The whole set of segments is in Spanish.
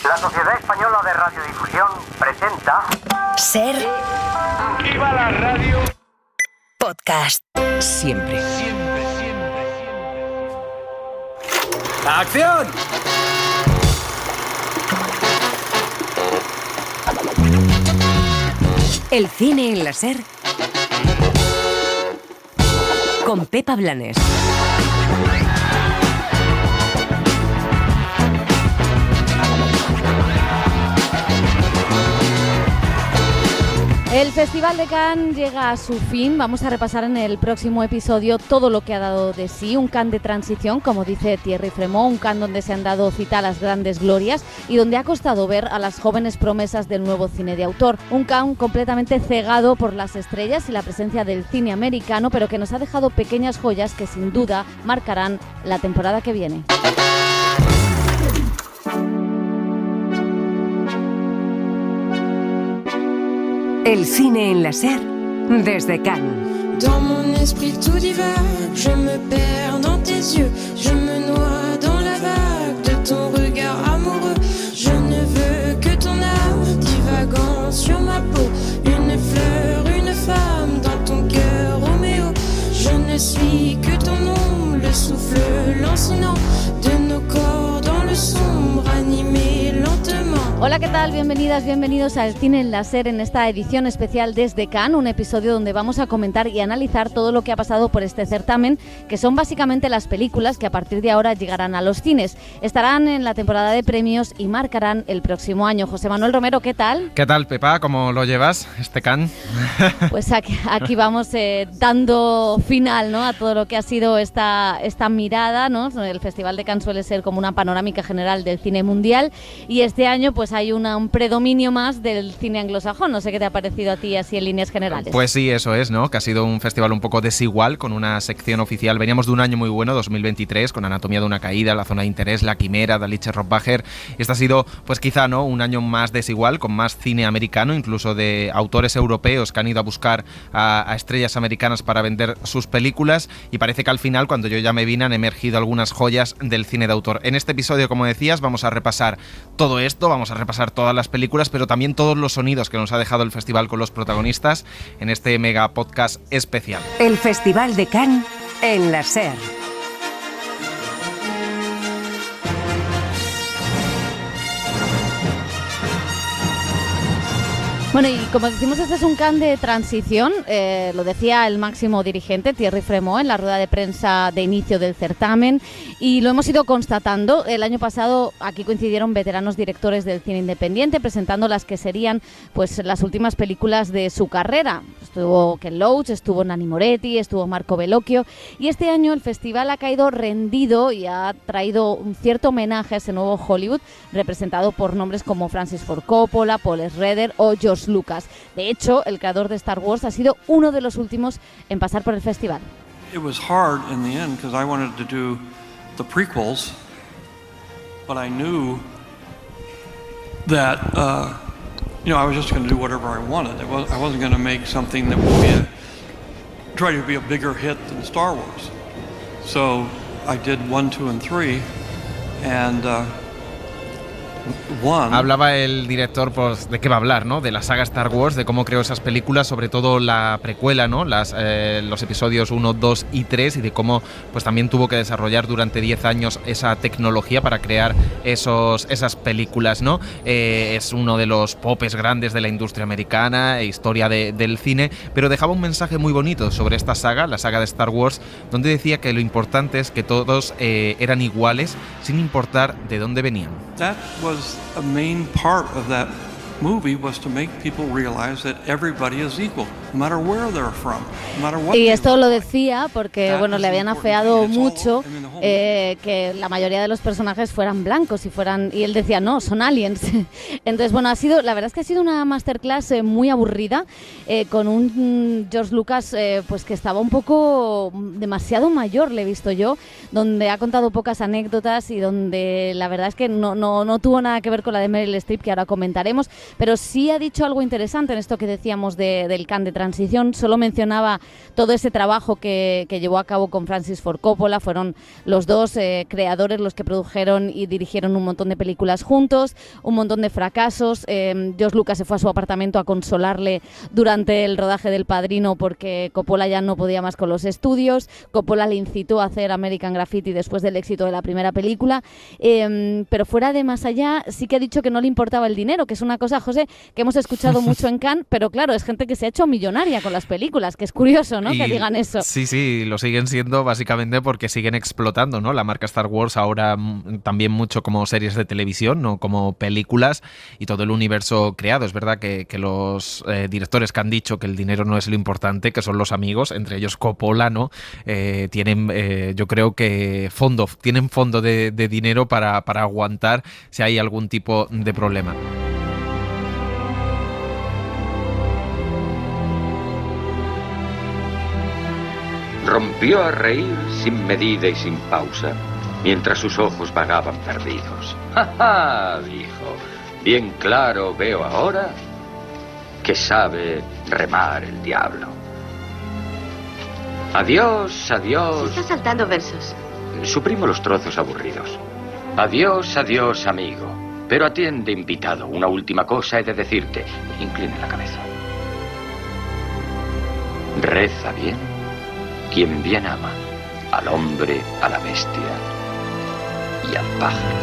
La Sociedad Española de Radiodifusión presenta... Ser. ¡Viva la radio! Podcast. Siempre. ¡Acción! El cine en la Ser. Con Pepa Blanes. El Festival de Cannes llega a su fin. Vamos a repasar en el próximo episodio todo lo que ha dado de sí. Un Cannes de transición, como dice Thierry Fremont, un Cannes donde se han dado cita a las grandes glorias y donde ha costado ver a las jóvenes promesas del nuevo cine de autor. Un Cannes completamente cegado por las estrellas y la presencia del cine americano, pero que nos ha dejado pequeñas joyas que sin duda marcarán la temporada que viene. El cine en la Ser desde Cannes. Dans mon esprit tout divague, je me perds dans tes yeux, je me noie dans la vague de ton regard amoureux. Je ne veux que ton âme divagant sur ma peau, une fleur, une femme dans ton cœur, Roméo. Je ne suis que ton ombre, le souffle lancinant de nos corps dans le sombre, animé lentement. Hola, ¿qué tal? Bienvenidas, bienvenidos a El Cine en la Ser en esta edición especial desde Cannes, un episodio donde vamos a comentar y analizar todo lo que ha pasado por este certamen, que son básicamente las películas que a partir de ahora llegarán a los cines. Estarán en la temporada de premios y marcarán el próximo año. José Manuel Romero, ¿qué tal? ¿Qué tal, Pepa? ¿Cómo lo llevas, este Cannes? Pues aquí vamos dando final, ¿no?, a todo lo que ha sido esta mirada, ¿no? El Festival de Cannes suele ser como una panorámica general del cine mundial y este año pues hay un predominio más del cine anglosajón. No sé qué te ha parecido a ti así en líneas generales. Pues sí, eso es, ¿no? Que ha sido un festival un poco desigual, con una sección oficial. Veníamos de un año muy bueno, 2023, con Anatomía de una caída, La zona de interés, La quimera, Dalitz Rothbacher. Este ha sido, pues quizá, ¿no?, un año más desigual, con más cine americano, incluso de autores europeos que han ido a buscar a estrellas americanas para vender sus películas. Y parece que al final, cuando yo ya me vine, han emergido algunas joyas del cine de autor. En este episodio, como decías, vamos a repasar todo esto, vamos a repasar todas las películas, pero también todos los sonidos que nos ha dejado el festival con los protagonistas en este mega podcast especial. El Festival de Cannes en la Ser. Bueno, y como decimos, este es un Cannes de transición, lo decía el máximo dirigente, Thierry Fremont, en la rueda de prensa de inicio del certamen, y lo hemos ido constatando. El año pasado aquí coincidieron veteranos directores del cine independiente, presentando las que serían pues las últimas películas de su carrera. Estuvo Ken Loach, estuvo Nanni Moretti, estuvo Marco Bellocchio, y este año el festival ha caído rendido y ha traído un cierto homenaje a ese nuevo Hollywood, representado por nombres como Francis Ford Coppola, Paul Schrader o George Lucas. De hecho, el creador de Star Wars ha sido uno de los últimos en pasar por el festival. It was hard in the end because I wanted to do the prequels, but I knew that I was just going to do whatever I wanted. I wasn't going to make something that would try to be a bigger hit than Star Wars. So I did 1, 2, and 3, and Hablaba el director, pues, de qué va a hablar, ¿no? De la saga Star Wars, de cómo creó esas películas, sobre todo la precuela, ¿no? Los episodios 1, 2 y 3, y de cómo pues también tuvo que desarrollar durante 10 años esa tecnología para crear esas películas, ¿no? Es uno de los popes grandes de la industria americana, historia del cine, pero dejaba un mensaje muy bonito sobre esta saga, la saga de Star Wars, donde decía que lo importante es que todos eran iguales, sin importar de dónde venían. That was a main part of that movie, was to make people realize that everybody is equal, no matter where they're from, no matter what. Y esto lo decía porque, bueno, le habían afeado mucho que la mayoría de los personajes fueran blancos y él decía, no, son aliens. Entonces, bueno, la verdad es que ha sido una masterclass muy aburrida, con un George Lucas pues que estaba un poco demasiado mayor, le he visto yo, donde ha contado pocas anécdotas y donde la verdad es que no tuvo nada que ver con la de Meryl Streep, que ahora comentaremos, pero sí ha dicho algo interesante en esto que decíamos del Cannes de transición. Solo mencionaba todo ese trabajo que llevó a cabo con Francis Ford Coppola. Fueron los dos creadores los que produjeron y dirigieron un montón de películas juntos, un montón de fracasos. George Lucas se fue a su apartamento a consolarle durante el rodaje del Padrino porque Coppola ya no podía más con los estudios. Coppola le incitó a hacer American Graffiti después del éxito de la primera película, pero fuera de más allá sí que ha dicho que no le importaba el dinero, que es una cosa, José, que hemos escuchado mucho en Cannes, pero claro, es gente que se ha hecho millonaria con las películas, que es curioso, ¿no?, que digan eso. Sí, lo siguen siendo básicamente porque siguen explotando, ¿no?, la marca Star Wars ahora también mucho como series de televisión, no como películas, y todo el universo creado. Es verdad que los directores que han dicho que el dinero no es lo importante, que son los amigos, entre ellos Coppola, ¿no?, tienen, yo creo que tienen fondo de dinero para aguantar si hay algún tipo de problema. Rompió a reír sin medida y sin pausa, mientras sus ojos vagaban perdidos. ¡Ja, ja! Dijo. Bien claro veo ahora que sabe remar el diablo. Adiós, adiós. Se está saltando versos. Suprimo los trozos aburridos. Adiós, adiós, amigo. Pero atiende, invitado. Una última cosa he de decirte. Inclina la cabeza. Reza bien quien bien ama. Al hombre, a la bestia y al pájaro.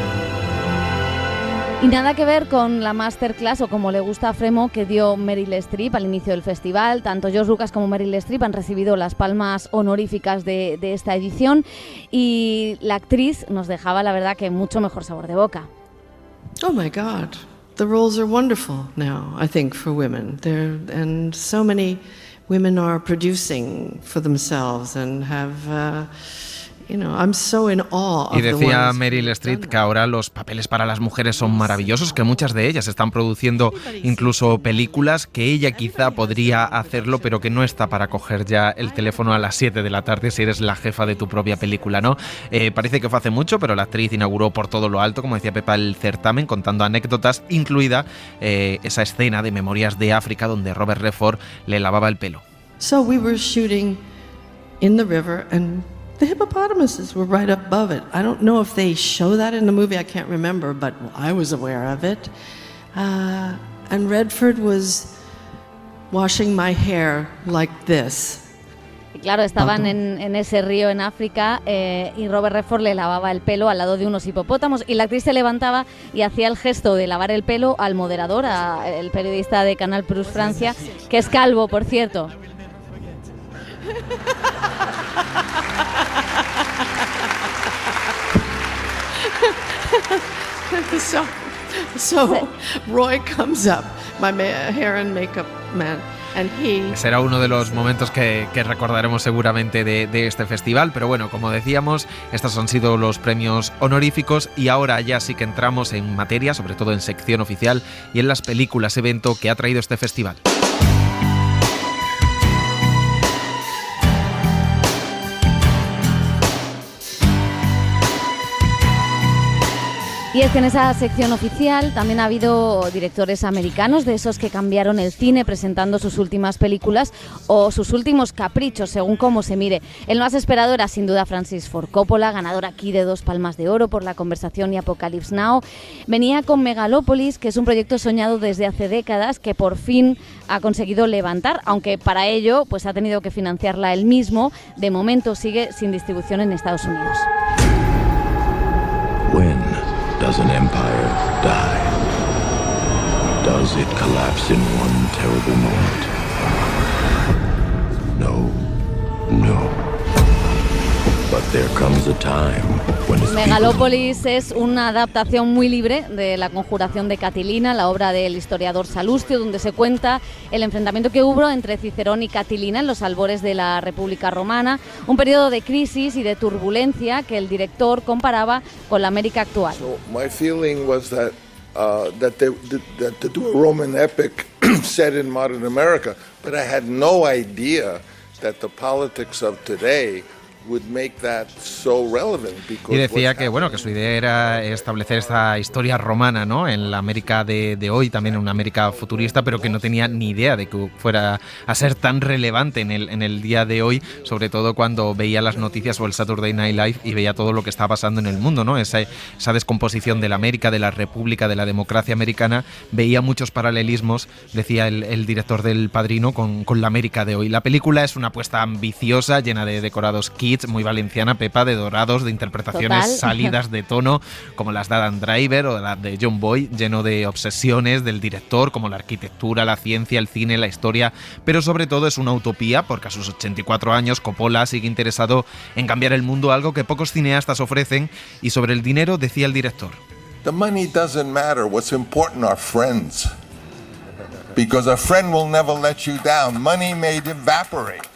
Y nada que ver con la masterclass, o como le gusta a Fremo, que dio Meryl Streep al inicio del festival. Tanto George Lucas como Meryl Streep han recibido las palmas honoríficas de esta edición, y la actriz nos dejaba, la verdad, que mucho mejor sabor de boca. Oh my God, the roles are wonderful now, I think, for women. And so many women are producing for themselves and have... I'm so in awe of y decía the Meryl Streep que ahora los papeles para las mujeres son maravillosos, que muchas de ellas están produciendo incluso películas, que ella quizá podría hacerlo, pero que no está para coger ya el teléfono a las 7 de la tarde si eres la jefa de tu propia película, ¿no? Parece que fue hace mucho, pero la actriz inauguró por todo lo alto, como decía Pepa, el certamen, contando anécdotas, incluida esa escena de Memorias de África donde Robert Redford le lavaba el pelo. So we were shooting in the river and the hippopotamuses were right above it. I don't know if they show that in the movie, I can't remember, but I was aware of it. And Redford was washing my hair like this. Y claro, estaban en ese río en África, y Robert Redford le lavaba el pelo al lado de unos hipopótamos, y la actriz se levantaba y hacía el gesto de lavar el pelo al moderador, el periodista de Canal Plus Francia, que es calvo, por cierto. So Roy comes up, my hair and makeup man, and será uno de los momentos que recordaremos seguramente de este festival, pero bueno, como decíamos, estos han sido los premios honoríficos, y ahora ya sí que entramos en materia, sobre todo en sección oficial y en las películas evento que ha traído este festival. Y es que en esa sección oficial también ha habido directores americanos, de esos que cambiaron el cine presentando sus últimas películas o sus últimos caprichos, según cómo se mire. El más esperado era sin duda Francis Ford Coppola, ganador aquí de 2 Palmas de Oro por La Conversación y Apocalypse Now. Venía con Megalopolis, que es un proyecto soñado desde hace décadas, que por fin ha conseguido levantar, aunque para ello pues ha tenido que financiarla él mismo. De momento sigue sin distribución en Estados Unidos. Does an empire die? Does it collapse in one terrible moment? No. But there comes a time when Megalopolis es una adaptación muy libre de La Conjuración de Catilina, la obra del historiador Salustio, donde se cuenta el enfrentamiento que hubo entre Cicerón y Catilina en los albores de la República Romana, un periodo de crisis y de turbulencia que el director comparaba con la América actual. So my feeling was that to do a Roman epic set in modern America, but I had no idea that the politics of today would make that so relevant. Y decía que bueno, que su idea era establecer esta historia romana, ¿no?, en la América de hoy, también en una América futurista, pero que no tenía ni idea de que fuera a ser tan relevante en el día de hoy, sobre todo cuando veía las noticias o el Saturday Night Live y veía todo lo que estaba pasando en el mundo, ¿no? Esa descomposición de la América, de la República, de la democracia americana, veía muchos paralelismos, decía el director del Padrino, con la América de hoy. La película es una apuesta ambiciosa, llena de decorados kids, muy valenciana, Pepa, de dorados, de interpretaciones Total. salidas de tono, como las de Adam Driver o las de John Boyd, lleno de obsesiones del director, como la arquitectura, la ciencia, el cine, la historia, pero sobre todo es una utopía, porque a sus 84 años Coppola sigue interesado en cambiar el mundo, algo que pocos cineastas ofrecen, y sobre el dinero decía el director: The money doesn't matter. What's important are friends. Because a friend will never let you down. Money may evaporate.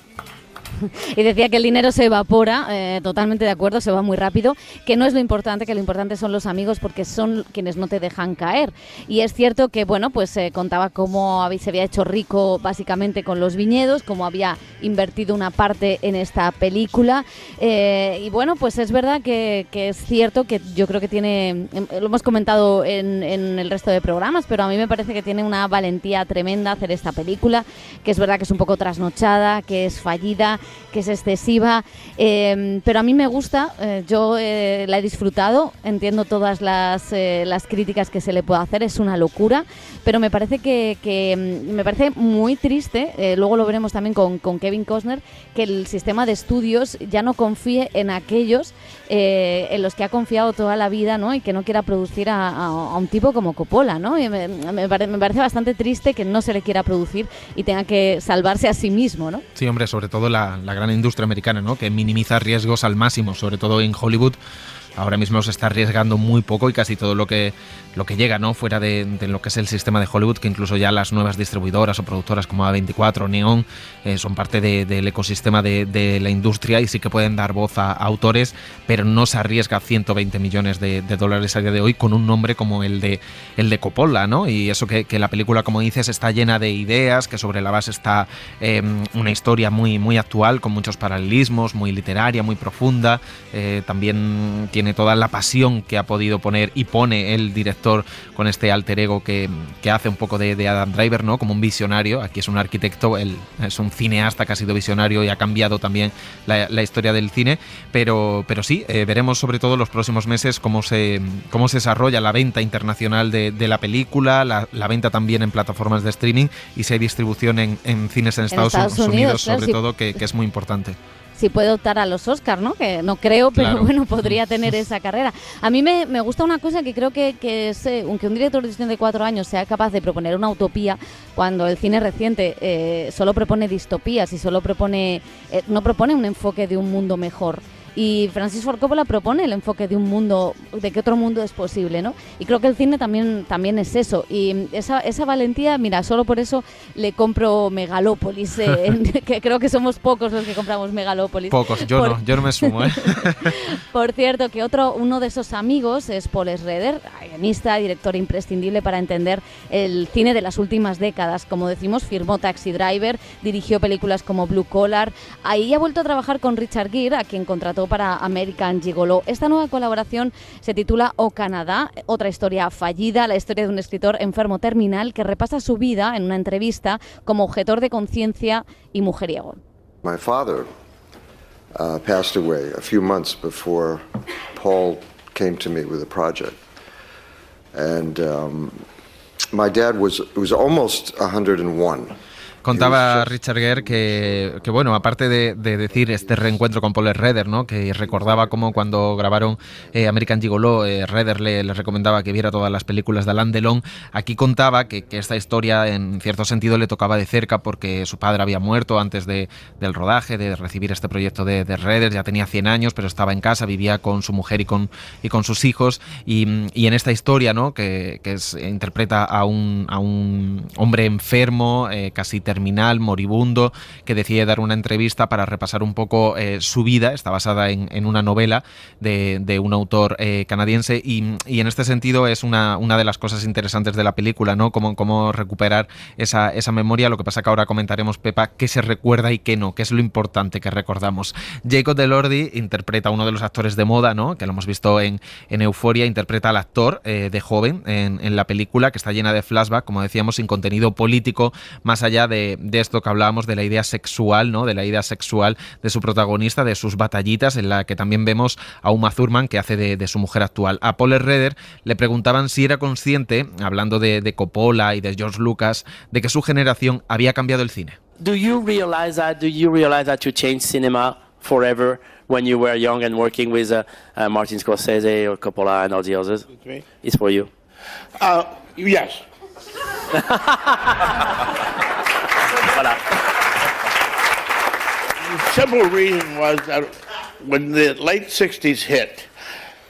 Y decía que el dinero se evapora, totalmente de acuerdo, se va muy rápido, que no es lo importante, que lo importante son los amigos, porque son quienes no te dejan caer. Y es cierto que, bueno, pues contaba cómo se había hecho rico básicamente con los viñedos, cómo había invertido una parte en esta película. Y bueno, pues es verdad que es cierto que yo creo que tiene, lo hemos comentado en el resto de programas, pero a mí me parece que tiene una valentía tremenda hacer esta película, que es verdad que es un poco trasnochada, que es fallida, que es excesiva, pero a mí me gusta, yo la he disfrutado, entiendo todas las críticas que se le puede hacer, es una locura, pero me parece que me parece muy triste, luego lo veremos también con Kevin Costner, que el sistema de estudios ya no confíe en aquellos en los que ha confiado toda la vida, ¿no?, y que no quiera producir a un tipo como Coppola, ¿no? Y me parece bastante triste que no se le quiera producir y tenga que salvarse a sí mismo, ¿no? Sí, hombre, sobre todo la gran industria americana, ¿no?, que minimiza riesgos al máximo, sobre todo en Hollywood. Ahora mismo se está arriesgando muy poco y casi todo lo que llega, ¿no?, fuera de lo que es el sistema de Hollywood, que incluso ya las nuevas distribuidoras o productoras como A24 o Neon son parte del ecosistema de la industria y sí que pueden dar voz a autores, pero no se arriesga 120 millones de dólares a día de hoy con un nombre como el de Coppola, ¿no? Y eso que la película, como dices, está llena de ideas, que sobre la base está una historia muy, muy actual, con muchos paralelismos, muy literaria, muy profunda, también tiene toda la pasión que ha podido poner y pone el director con este alter ego que hace un poco de Adam Driver, ¿no?, como un visionario. Aquí es un arquitecto, él es un cineasta que ha sido visionario y ha cambiado también la historia del cine, pero sí, veremos sobre todo los próximos meses cómo se desarrolla la venta internacional de la película, la venta también en plataformas de streaming y si hay distribución en cines en Estados Unidos claro, sobre sí. todo, que es muy importante. Si puede optar a los Oscars, ¿no? Que no creo, pero Claro. bueno, podría tener esa carrera. A mí me gusta una cosa que creo que es, aunque un director de 74 años sea capaz de proponer una utopía, cuando el cine reciente solo propone distopías y solo propone no propone un enfoque de un mundo mejor. Y Francis Ford Coppola propone el enfoque de un mundo, de que otro mundo es posible, ¿no? Y creo que el cine también es eso. Y esa valentía, mira, solo por eso le compro Megalópolis, que creo que somos pocos los que compramos Megalópolis. Pocos, yo no me sumo, ¿eh? Por cierto, que uno de esos amigos es Paul Schrader, guionista, director imprescindible para entender el cine de las últimas décadas. Como decimos, firmó Taxi Driver, dirigió películas como Blue Collar. Ahí ha vuelto a trabajar con Richard Gere, a quien contrató para American Gigolo. Esta nueva colaboración se titula O Canadá, otra historia fallida, la historia de un escritor enfermo terminal que repasa su vida en una entrevista como objetor de conciencia y mujeriego. My father passed away a few months before Paul came to me with a project. And my dad was almost 101. Contaba Richard Gere que bueno, aparte de decir este reencuentro con Paul Schrader, ¿no?, que recordaba cómo cuando grabaron American Gigolo, Schrader le recomendaba que viera todas las películas de Alain Delon. Aquí contaba que esta historia en cierto sentido le tocaba de cerca porque su padre había muerto antes del rodaje, de recibir este proyecto de Schrader. Ya tenía 100 años, pero estaba en casa, vivía con su mujer y con sus hijos. Y en esta historia, ¿no?, que interpreta a un hombre enfermo, casi terminal, moribundo, que decide dar una entrevista para repasar un poco su vida. Está basada en una novela de un autor canadiense y en este sentido es una de las cosas interesantes de la película, ¿no? Cómo recuperar esa memoria. Lo que pasa que ahora comentaremos, Pepa, qué se recuerda y qué no, qué es lo importante que recordamos. Jacob Elordi interpreta a uno de los actores de moda, ¿no? Que lo hemos visto en Euphoria, interpreta al actor de joven en la película, que está llena de flashback, como decíamos, sin contenido político, más allá de esto que hablábamos de la idea sexual, ¿no? De la idea sexual de su protagonista, de sus batallitas, en la que también vemos a Uma Thurman, que hace de su mujer actual. A Paul Schrader le preguntaban si era consciente, hablando de Coppola y de George Lucas, de que su generación había cambiado el cine. Do you realize that you changed cinema forever when you were young and working with Martin Scorsese or Coppola and all the others? It's for you. Yes. Voilà. The simple reason was that when the late 60s hit,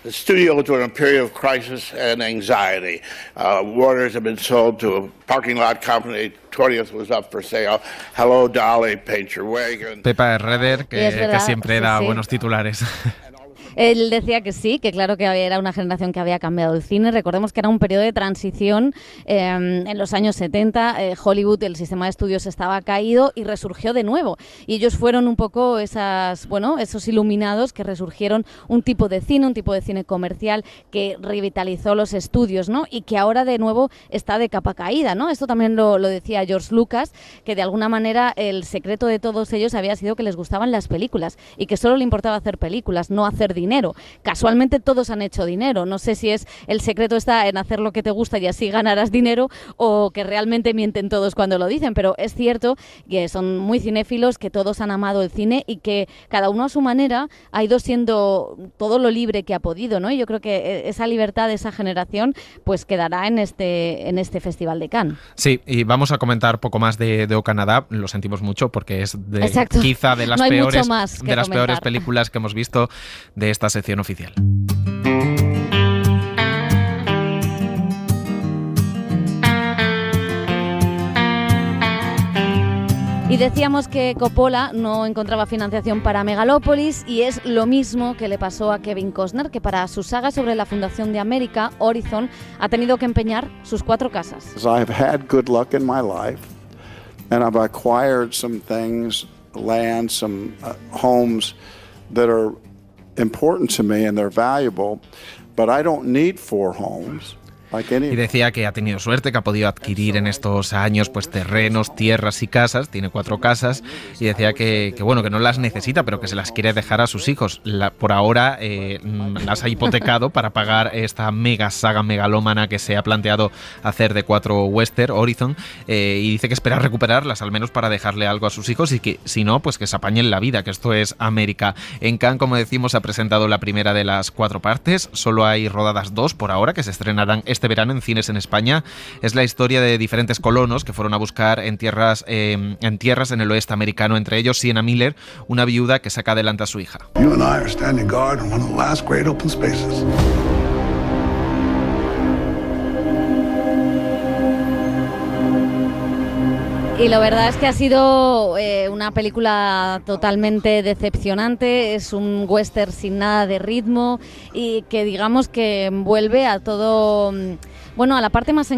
the studios were in a period of crisis and anxiety. Warner's had been sold to a parking lot company. 20th was up for sale. Hello, Dolly, paint your wagon. Pepa Schrader, que siempre da sí. buenos titulares. Él decía que sí, que claro que era una generación que había cambiado el cine. Recordemos que era un periodo de transición. En los años 70, Hollywood, el sistema de estudios estaba caído y resurgió de nuevo. Y ellos fueron un poco esos iluminados que resurgieron un tipo de cine comercial que revitalizó los estudios, ¿no? Y que ahora de nuevo está de capa caída, ¿no? Esto también lo decía George Lucas, que de alguna manera el secreto de todos ellos había sido que les gustaban las películas y que solo le importaba hacer películas, no hacer dinero. Casualmente todos han hecho dinero. No sé si el secreto está en hacer lo que te gusta y así ganarás dinero o que realmente mienten todos cuando lo dicen, pero es cierto que son muy cinéfilos, que todos han amado el cine y que cada uno a su manera ha ido siendo todo lo libre que ha podido, ¿no? Y yo creo que esa libertad de esa generación pues quedará en este Festival de Cannes. Sí, y vamos a comentar poco más de O Canadá. Lo sentimos mucho porque es quizá de las peores películas que hemos visto de esta sección oficial. Y decíamos que Coppola no encontraba financiación para Megalópolis y es lo mismo que le pasó a Kevin Costner, que para su saga sobre la fundación de América, Horizon, ha tenido que empeñar sus 4 casas. I've had good luck in my life and I've acquired some things, land, some homes that are important to me and they're valuable, but I don't need 4 homes. Y decía que ha tenido suerte, que ha podido adquirir en estos años pues terrenos, tierras y casas. Tiene 4 casas y decía que bueno, que no las necesita, pero que se las quiere dejar a sus hijos. Por ahora las ha hipotecado para pagar esta mega saga megalómana que se ha planteado hacer de 4 western, Horizon, y dice que espera recuperarlas, al menos para dejarle algo a sus hijos y que si no, pues que se apañen la vida, que esto es América. En Cannes, como decimos, ha presentado la primera de las 4 partes. Solo hay rodadas 2 por ahora, que se estrenarán este verano en cines en España. Es la historia de diferentes colonos que fueron a buscar en tierras en el oeste americano, entre ellos Sienna Miller, una viuda que saca adelante a su hija. You and I are standing guard in one of the last great open spaces. Y la verdad es que ha sido una película totalmente decepcionante. Es un western sin nada de ritmo y que digamos que vuelve a todo... Bueno, a la parte más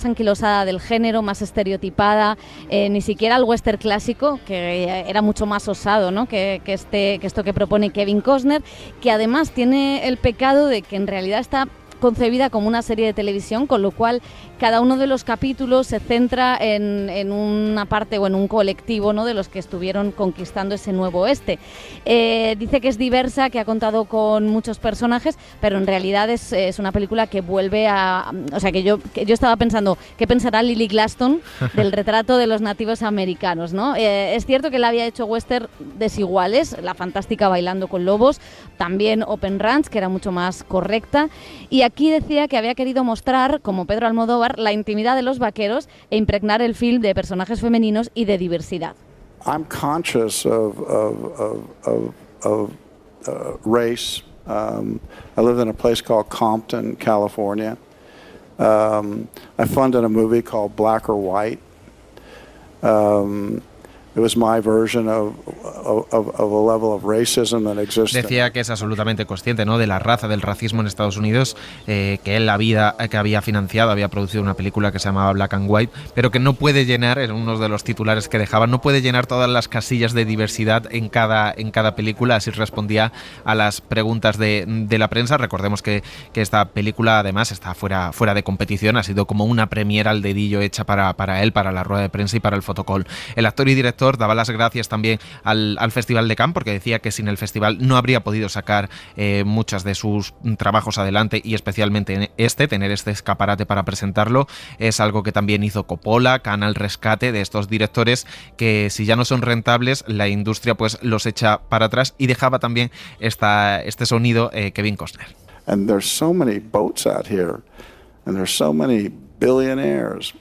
anquilosada del género, más estereotipada, ni siquiera al western clásico, que era mucho más osado, ¿no? que esto que propone Kevin Costner, que además tiene el pecado de que en realidad está concebida como una serie de televisión, con lo cual cada uno de los capítulos se centra en una parte o en un colectivo, ¿no?, de los que estuvieron conquistando ese nuevo oeste. Dice que es diversa, que ha contado con muchos personajes, pero en realidad es una película que vuelve a... O sea, que yo estaba pensando, ¿qué pensará Lily Gladstone del retrato de los nativos americanos, ¿no? Es cierto que él había hecho western desiguales, La Fantástica Bailando con Lobos, también Open Ranch, que era mucho más correcta, y aquí decía que había querido mostrar, como Pedro Almodóvar, la intimidad de los vaqueros e impregnar el film de personajes femeninos y de diversidad. I'm conscious of race. I lived in a place called Compton, California. I funded a movie called Black or White. It was my version of a level of racism that exists. Decía que es absolutamente consciente, ¿no?, de la raza, del racismo en Estados Unidos, que él que había financiado, había producido una película que se llamaba Black and White, pero que no puede llenar, en uno de los titulares que dejaban, no puede llenar todas las casillas de diversidad en cada película. Así respondía a las preguntas de la prensa. Recordemos que esta película además está fuera de competición, ha sido como una premiere al dedillo hecha para él, para la rueda de prensa y para el fotocall. El actor y director daba las gracias también al Festival de Cannes, porque decía que sin el festival no habría podido sacar muchas de sus trabajos adelante, y especialmente tener este escaparate para presentarlo. Es algo que también hizo Coppola, Cannes al rescate de estos directores que, si ya no son rentables, la industria pues los echa para atrás, y dejaba también este sonido Kevin Costner. And there's so many boats out here, and there's so many billionaires.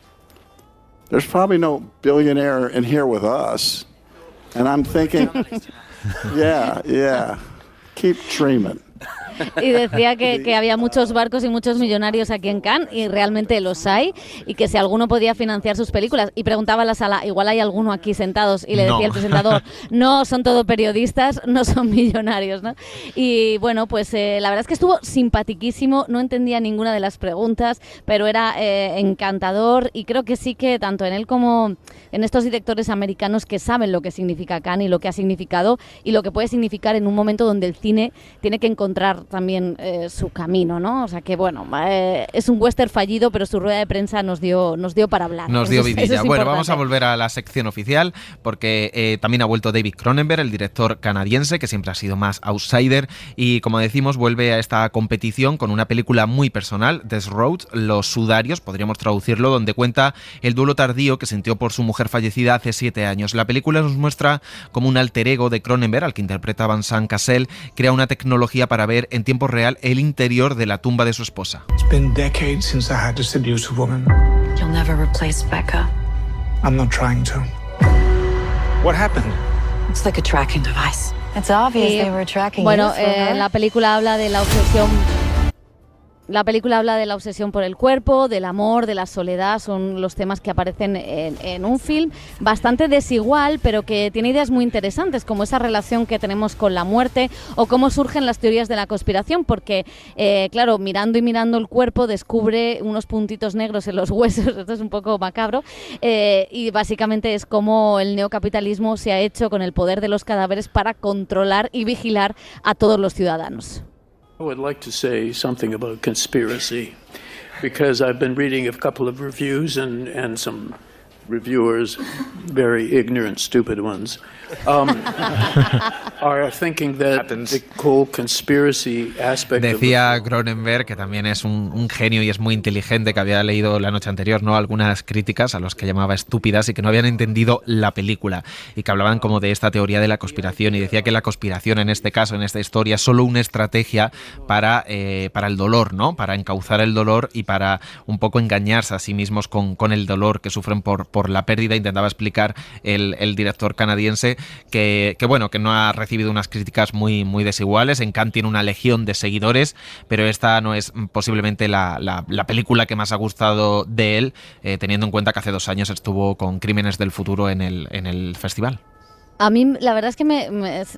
There's probably no billionaire in here with us. And I'm thinking, yeah, keep dreaming. Y decía que había muchos barcos y muchos millonarios aquí en Cannes, y realmente los hay, y que si alguno podía financiar sus películas. Y preguntaba a la sala, igual hay alguno aquí sentados, y le decía el presentador, no, son todo periodistas, no son millonarios, ¿no? Y bueno, pues la verdad es que estuvo simpatiquísimo, no entendía ninguna de las preguntas, pero era encantador, y creo que sí que tanto en él como en estos directores americanos que saben lo que significa Cannes y lo que ha significado y lo que puede significar en un momento donde el cine tiene que encontrar también su camino, ¿no? O sea que bueno, es un western fallido, pero su rueda de prensa nos dio para hablar. Nos dio vidilla. Bueno, vamos a volver a la sección oficial, porque también ha vuelto David Cronenberg, el director canadiense, que siempre ha sido más outsider, y como decimos, vuelve a esta competición con una película muy personal, Death Road, Los Sudarios, podríamos traducirlo, donde cuenta el duelo tardío que sintió por su mujer fallecida hace 7 años. La película nos muestra como un alter ego de Cronenberg, al que interpreta Vincent Cassel, crea una tecnología para ver en tiempo real el interior de la tumba de su esposa. It's been decades since I had to seduce a woman. You'll never replace Becca. I'm not trying to. What happened? It's like a tracking device. It's obvious they were tracking bueno, you for her. la película habla de la obsesión. La película habla de la obsesión por el cuerpo, del amor, de la soledad, son los temas que aparecen en un film bastante desigual, pero que tiene ideas muy interesantes, como esa relación que tenemos con la muerte o cómo surgen las teorías de la conspiración, porque, claro, mirando el cuerpo descubre unos puntitos negros en los huesos, esto es un poco macabro, y básicamente es como el neocapitalismo se ha hecho con el poder de los cadáveres para controlar y vigilar a todos los ciudadanos. I would like to say something about conspiracy, because I've been reading a couple of reviews and some reviewers, very ignorant, stupid ones, are thinking that the whole conspiracy aspect. Decía Cronenberg, que también es un genio y es muy inteligente, que había leído la noche anterior, ¿no?, algunas críticas a los que llamaba estúpidas y que no habían entendido la película, y que hablaban como de esta teoría de la conspiración, y decía que la conspiración en este caso, en esta historia, es solo una estrategia para el dolor, ¿no?, para encauzar el dolor y para un poco engañarse a sí mismos con el dolor que sufren por la pérdida. Intentaba explicar el director canadiense que bueno, que no ha recibido unas críticas muy desiguales. En Cannes tiene una legión de seguidores, pero esta no es posiblemente la película que más ha gustado de él, teniendo en cuenta que hace 2 años estuvo con Crímenes del Futuro en el festival. A mí la verdad es que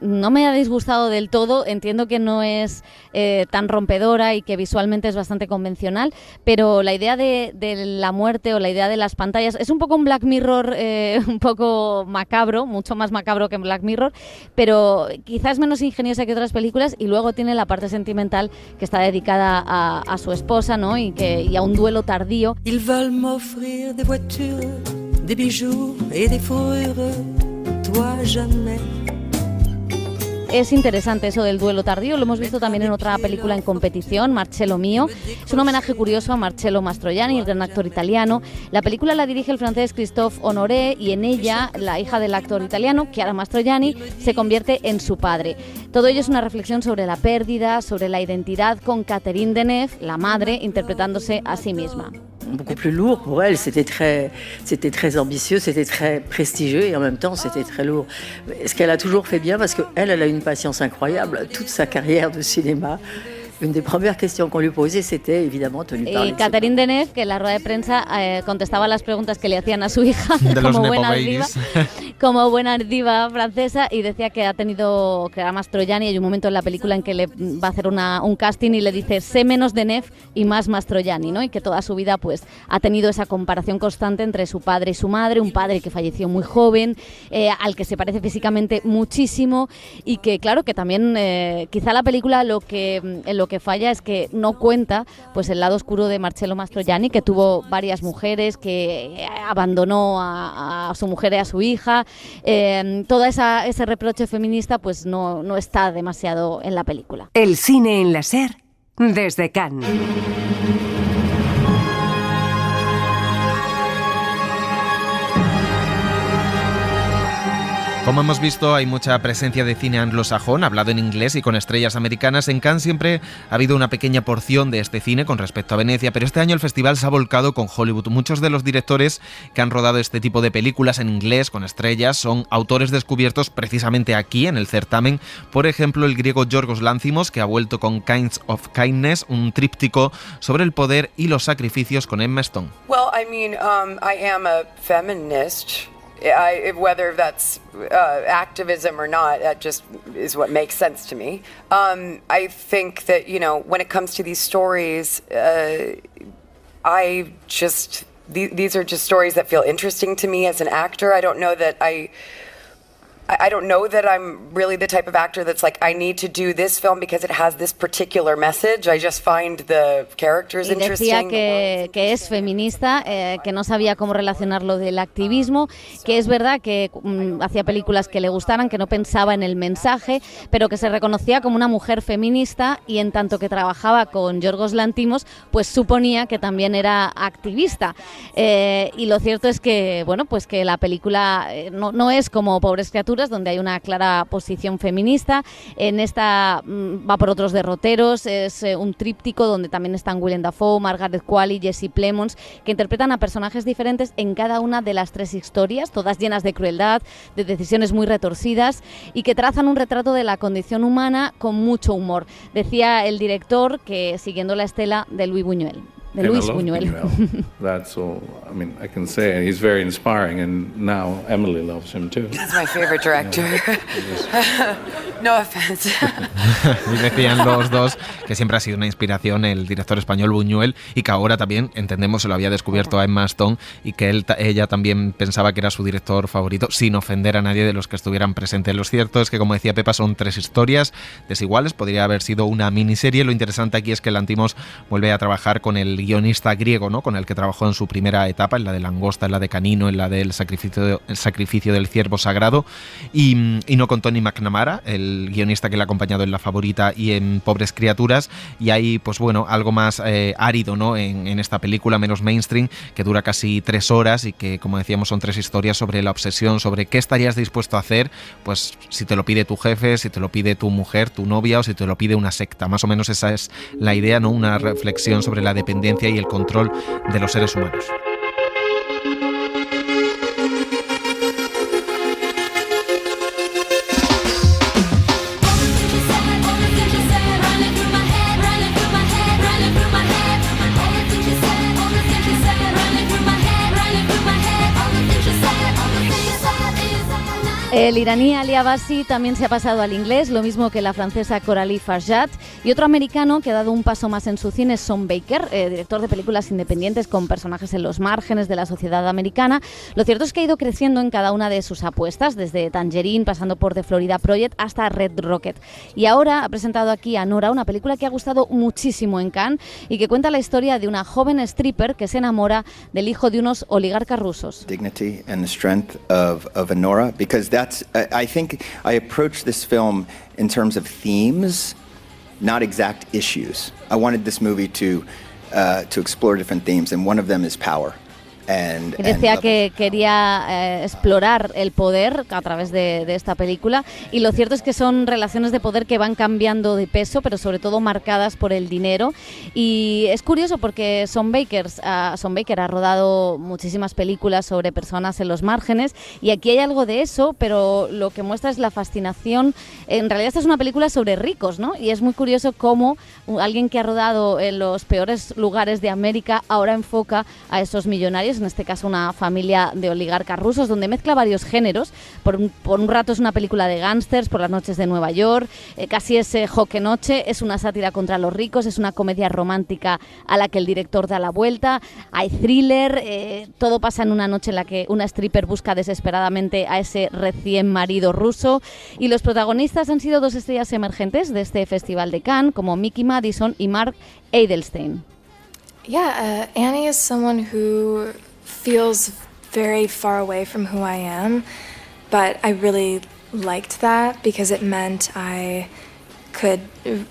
no me ha disgustado del todo, entiendo que no es tan rompedora y que visualmente es bastante convencional, pero la idea de la muerte o la idea de las pantallas es un poco un Black Mirror, un poco macabro, mucho más macabro que en Black Mirror, pero quizás menos ingeniosa que otras películas, y luego tiene la parte sentimental que está dedicada a su esposa, ¿no?, y a un duelo tardío. Ils veulent m'offrir des voitures, des bijoux et des fourrures. Es interesante eso del duelo tardío, lo hemos visto también en otra película en competición, Marcello Mio. Es un homenaje curioso a Marcello Mastroianni, el gran actor italiano. La película la dirige el francés Christophe Honoré, y en ella la hija del actor italiano, Chiara Mastroianni, se convierte en su padre. Todo ello es una reflexión sobre la pérdida, sobre la identidad, con Catherine Deneuve, la madre, interpretándose a sí misma. Beaucoup plus lourd pour elle, c'était très ambitieux, c'était très prestigieux et en même temps c'était très lourd. Ce qu'elle a toujours fait bien, parce qu'elle a une patience incroyable, toute sa carrière de cinéma, Une des premières questions qu'on lui posait, c'était évidemment de lui parler. Y Catherine Deneuve, que en la rueda de prensa contestaba las preguntas que le hacían a su hija como buena diva francesa, y decía que ha tenido que era Mastroianni. Hay un momento en la película en que le va a hacer un casting y le dice sé menos Deneuve y más Mastroianni, ¿no? Y que toda su vida pues ha tenido esa comparación constante entre su padre y su madre, un padre que falleció muy joven, al que se parece físicamente muchísimo, y que claro que también quizá la película lo que falla es que no cuenta pues el lado oscuro de Marcello Mastroianni, que tuvo varias mujeres, que abandonó a su mujer y a su hija. Todo ese reproche feminista pues no está demasiado en la película. El cine en la SER desde Cannes. Como hemos visto, hay mucha presencia de cine anglosajón, hablado en inglés y con estrellas americanas. En Cannes siempre ha habido una pequeña porción de este cine con respecto a Venecia, pero este año el festival se ha volcado con Hollywood. Muchos de los directores que han rodado este tipo de películas en inglés con estrellas son autores descubiertos precisamente aquí, en el certamen. Por ejemplo, el griego Yorgos Lanthimos, que ha vuelto con Kinds of Kindness, un tríptico sobre el poder y los sacrificios con Emma Stone. Well, I mean, I am a feminist. Whether that's activism or not, that just is what makes sense to me. I think that, you know, when it comes to these stories, these are just stories that feel interesting to me as an actor. I don't know that I'm really the type of actor that's like, I need to do this film because it has this particular message. I just find the characters interesting. Decía que es feminista, que no sabía cómo relacionar lo del activismo, que es verdad que hacía películas que le gustaran, que no pensaba en el mensaje, pero que se reconocía como una mujer feminista, y en tanto que trabajaba con Yorgos Lanthimos, pues suponía que también era activista. Y lo cierto es que, bueno, pues que la película no es como Pobres criaturas, donde hay una clara posición feminista. En esta va por otros derroteros, es un tríptico donde también están Willem Dafoe, Margaret Qualley, Jesse Plemons, que interpretan a personajes diferentes en cada una de las tres historias, todas llenas de crueldad, de decisiones muy retorcidas, y que trazan un retrato de la condición humana con mucho humor. Decía el director que siguiendo la estela de Luis Buñuel. De Luis Buñuel. That's all. I mean, I can say he's very inspiring, and now Emily loves him too. He's my favorite director. No offense. Y decían los dos que siempre ha sido una inspiración el director español Buñuel, y que ahora también, entendemos, se lo había descubierto a Emma Stone, y que ella también pensaba que era su director favorito, sin ofender a nadie de los que estuvieran presentes. Lo cierto es que, como decía Pepa, son tres historias desiguales. Podría haber sido una miniserie. Lo interesante aquí es que Lanthimos vuelve a trabajar con el guionista griego, ¿no?, con el que trabajó en su primera etapa, en la de Langosta, en la de Canino, en la del sacrificio del ciervo sagrado, y no con Tony McNamara, el guionista que le ha acompañado en La Favorita y en Pobres criaturas. Y hay, pues bueno, algo más árido, ¿no?, en esta película, menos mainstream, que dura casi 3 horas y que, como decíamos, son 3 historias sobre la obsesión, sobre qué estarías dispuesto a hacer, pues si te lo pide tu jefe, si te lo pide tu mujer, tu novia, o si te lo pide una secta. Más o menos esa es la idea, ¿no?, una reflexión sobre la dependencia y el control de los seres humanos. El iraní Ali Abbasi también se ha pasado al inglés, lo mismo que la francesa Coralie Farjat, y otro americano que ha dado un paso más en su cine es Sean Baker, director de películas independientes con personajes en los márgenes de la sociedad americana. Lo cierto es que ha ido creciendo en cada una de sus apuestas, desde Tangerine, pasando por The Florida Project hasta Red Rocket. Y ahora ha presentado aquí a Nora, una película que ha gustado muchísimo en Cannes y que cuenta la historia de una joven stripper que se enamora del hijo de unos oligarcas rusos. Dignity and the strength of Nora, because I think I approached this film in terms of themes, not exact issues. I wanted this movie to explore different themes, and one of them is power. and decía love que quería explorar el poder a través de esta película, y lo cierto es que son relaciones de poder que van cambiando de peso, pero sobre todo marcadas por el dinero. Y es curioso porque Tom Baker ha rodado muchísimas películas sobre personas en los márgenes, y aquí hay algo de eso, pero lo que muestra es la fascinación. En realidad esta es una película sobre ricos, ¿no? Y es muy curioso cómo alguien que ha rodado en los peores lugares de América ahora enfoca a esos millonarios, en este caso una familia de oligarcas rusos, donde mezcla varios géneros. Por un rato es una película de gángsters, por las noches de Nueva York, casi es Joque Noche, es una sátira contra los ricos, es una comedia romántica a la que el director da la vuelta, hay thriller, todo pasa en una noche en la que una stripper busca desesperadamente a ese recién marido ruso, y los protagonistas han sido dos estrellas emergentes de este Festival de Cannes, como Mickey Madison y Mark Eidelstein. Yeah, Annie is someone who feels very far away from who I am, but I really liked that because it meant I could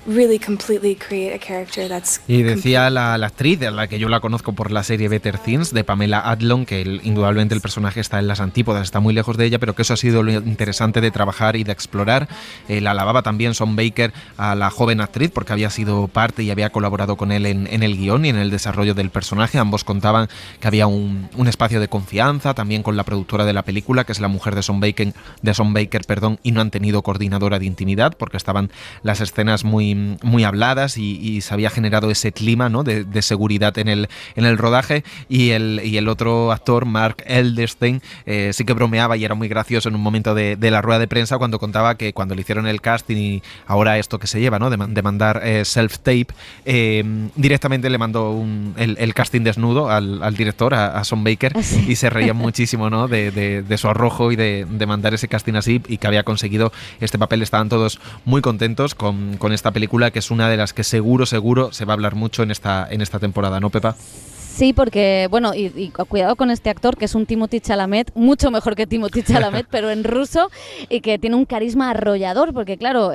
really completely create a character that's... Y decía la actriz, a la que yo la conozco por la serie Better Things, de Pamela Adlon, que indudablemente el personaje está en las antípodas, está muy lejos de ella, pero que eso ha sido lo interesante de trabajar y de explorar. La alababa también Tom Baker a la joven actriz, porque había sido parte y había colaborado con él en el guión y en el desarrollo del personaje. Ambos contaban que había un espacio de confianza, también con la productora de la película, que es la mujer de Tom Baker, y no han tenido coordinadora de intimidad, porque estaban las escenas muy habladas y se había generado ese clima, ¿no?, de seguridad en el rodaje. Y el otro actor, Mark Eidelstein, sí que bromeaba y era muy gracioso en un momento de la rueda de prensa cuando contaba que cuando le hicieron el casting, y ahora esto que se lleva, ¿no?, de mandar self-tape, directamente le mandó el casting desnudo al director, a Tom Baker, y se reía muchísimo, ¿no?, de su arrojo y de mandar ese casting así, y que había conseguido este papel. Estaban todos muy contentos con esta película, que es una de las que seguro se va a hablar mucho en esta temporada, ¿no, Pepa? Sí, porque, bueno, y cuidado con este actor, que es un Timothée Chalamet, mucho mejor que Timothée Chalamet, pero en ruso, y que tiene un carisma arrollador, porque claro,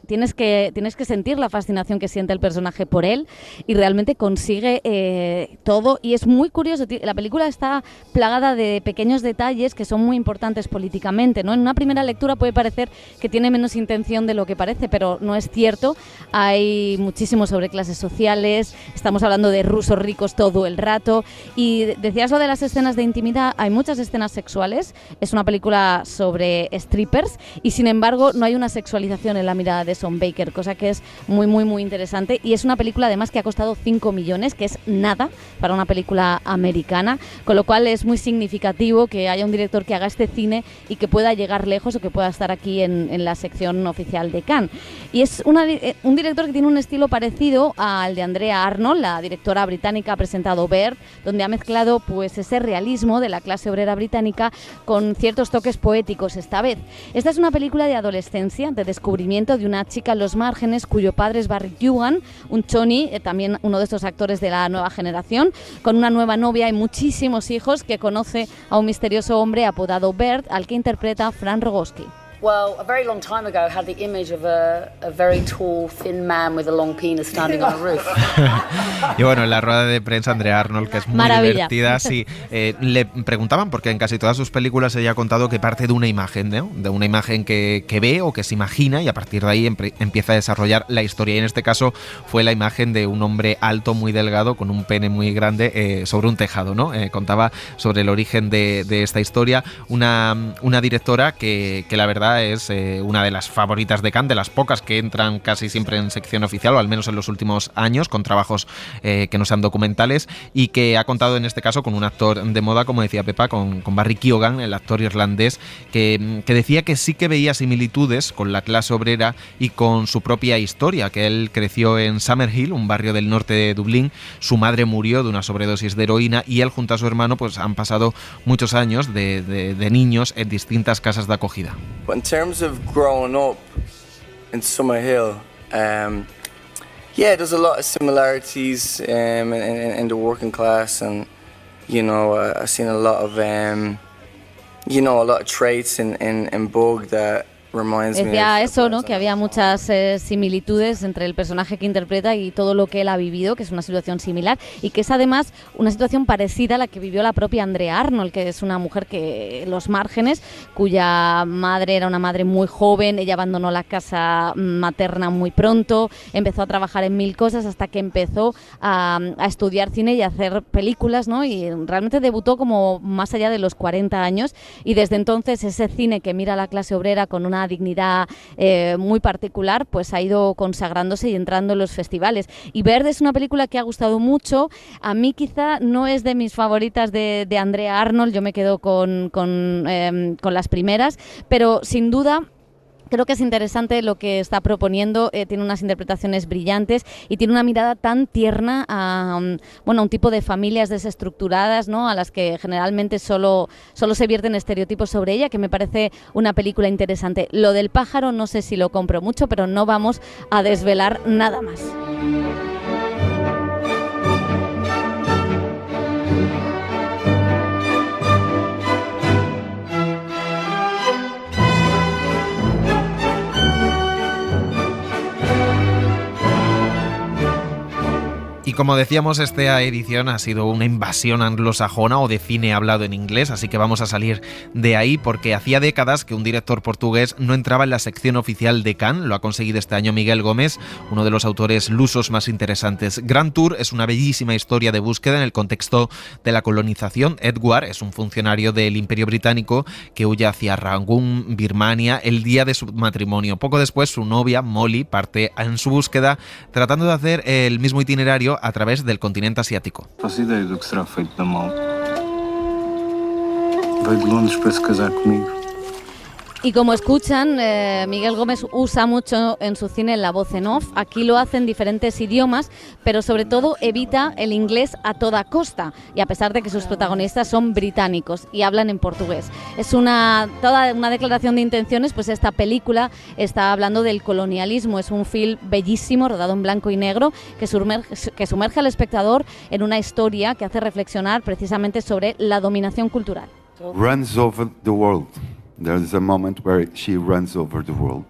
tienes que sentir la fascinación que siente el personaje por él, y realmente consigue todo, y es muy curioso. La película está plagada de pequeños detalles que son muy importantes políticamente, ¿no? En una primera lectura puede parecer que tiene menos intención de lo que parece, pero no es cierto. Hay muchísimo sobre clases sociales, estamos hablando de rusos ricos todo el rato. Y decías lo de las escenas de intimidad, hay muchas escenas sexuales, es una película sobre strippers, y sin embargo no hay una sexualización en la mirada de Tom Baker, cosa que es muy muy muy interesante. Y es una película además que ha costado 5 millones, que es nada para una película americana, con lo cual es muy significativo que haya un director que haga este cine y que pueda llegar lejos, o que pueda estar aquí en la sección oficial de Cannes. Y es un director que tiene un estilo parecido al de Andrea Arnold, la directora británica. Ha presentado Bird, donde ha mezclado pues ese realismo de la clase obrera británica con ciertos toques poéticos esta vez. Esta es una película de adolescencia, de descubrimiento de una chica en los márgenes cuyo padre es Barry Keoghan, un choni, también uno de estos actores de la nueva generación, con una nueva novia y muchísimos hijos, que conoce a un misterioso hombre apodado Bird, al que interpreta Fran Rogowski. Well, a very long time ago, I had the image of a very tall, thin man with a long penis standing on a roof. Y bueno, en la rueda de prensa, Andrea Arnold, que es muy divertida, sí, le preguntaban, porque en casi todas sus películas ella ha contado que parte de una imagen, ¿no?, de una imagen que ve o que se imagina, y a partir de ahí empieza a desarrollar la historia. Y en este caso fue la imagen de un hombre alto, muy delgado, con un pene muy grande, sobre un tejado, ¿no? Contaba sobre el origen de esta historia. Una directora que la verdad es una de las favoritas de Cannes, de las pocas que entran casi siempre en sección oficial, o al menos en los últimos años, con trabajos que no sean documentales, y que ha contado en este caso con un actor de moda, como decía Pepa, con Barry Keoghan, el actor irlandés, que decía que sí que veía similitudes con la clase obrera y con su propia historia, que él creció en Summerhill, un barrio del norte de Dublín. Su madre murió de una sobredosis de heroína, y él junto a su hermano pues han pasado muchos años de niños en distintas casas de acogida. In terms of growing up in Summerhill, yeah, there's a lot of similarities in the working class, and I've seen a lot of traits in Bug that reminds me Decía of eso, ¿no? Que había muchas similitudes entre el personaje que interpreta y todo lo que él ha vivido, que es una situación similar y que es además una situación parecida a la que vivió la propia Andrea Arnold, que es una mujer que los márgenes, cuya madre era una madre muy joven, ella abandonó la casa materna muy pronto, empezó a trabajar en mil cosas hasta que empezó a estudiar cine y a hacer películas, ¿no? Y realmente debutó como más allá de los 40 años y desde entonces ese cine que mira a la clase obrera con una dignidad muy particular, pues ha ido consagrándose y entrando en los festivales. Y Verde es una película que ha gustado mucho. A mí quizá no es de mis favoritas de Andrea Arnold, yo me quedo con las primeras, pero sin duda creo que es interesante lo que está proponiendo, tiene unas interpretaciones brillantes y tiene una mirada tan tierna a un tipo de familias desestructuradas, ¿no? A las que generalmente solo se vierten estereotipos sobre ella, que me parece una película interesante. Lo del pájaro no sé si lo compro mucho, pero no vamos a desvelar nada más. Y como decíamos, esta edición ha sido una invasión anglosajona o de cine hablado en inglés, así que vamos a salir de ahí porque hacía décadas que un director portugués no entraba en la sección oficial de Cannes. Lo ha conseguido este año Miguel Gómez, uno de los autores lusos más interesantes. Grand Tour es una bellísima historia de búsqueda en el contexto de la colonización. Edward es un funcionario del Imperio Británico que huye hacia Rangún, Birmania, el día de su matrimonio. Poco después, su novia, Molly, parte en su búsqueda tratando de hacer el mismo itinerario a través del continente asiático. Faço ideia do que será feito da mal. Veio de Londres para se casar comigo. Y como escuchan, Miguel Gómez usa mucho en su cine la voz en off. Aquí lo hace en diferentes idiomas, pero sobre todo evita el inglés a toda costa. Y a pesar de que sus protagonistas son británicos y hablan en portugués. Es toda una declaración de intenciones, pues esta película está hablando del colonialismo. Es un film bellísimo, rodado en blanco y negro, que sumerge al espectador en una historia que hace reflexionar precisamente sobre la dominación cultural. Runs over the world. There's a moment where she runs over the world.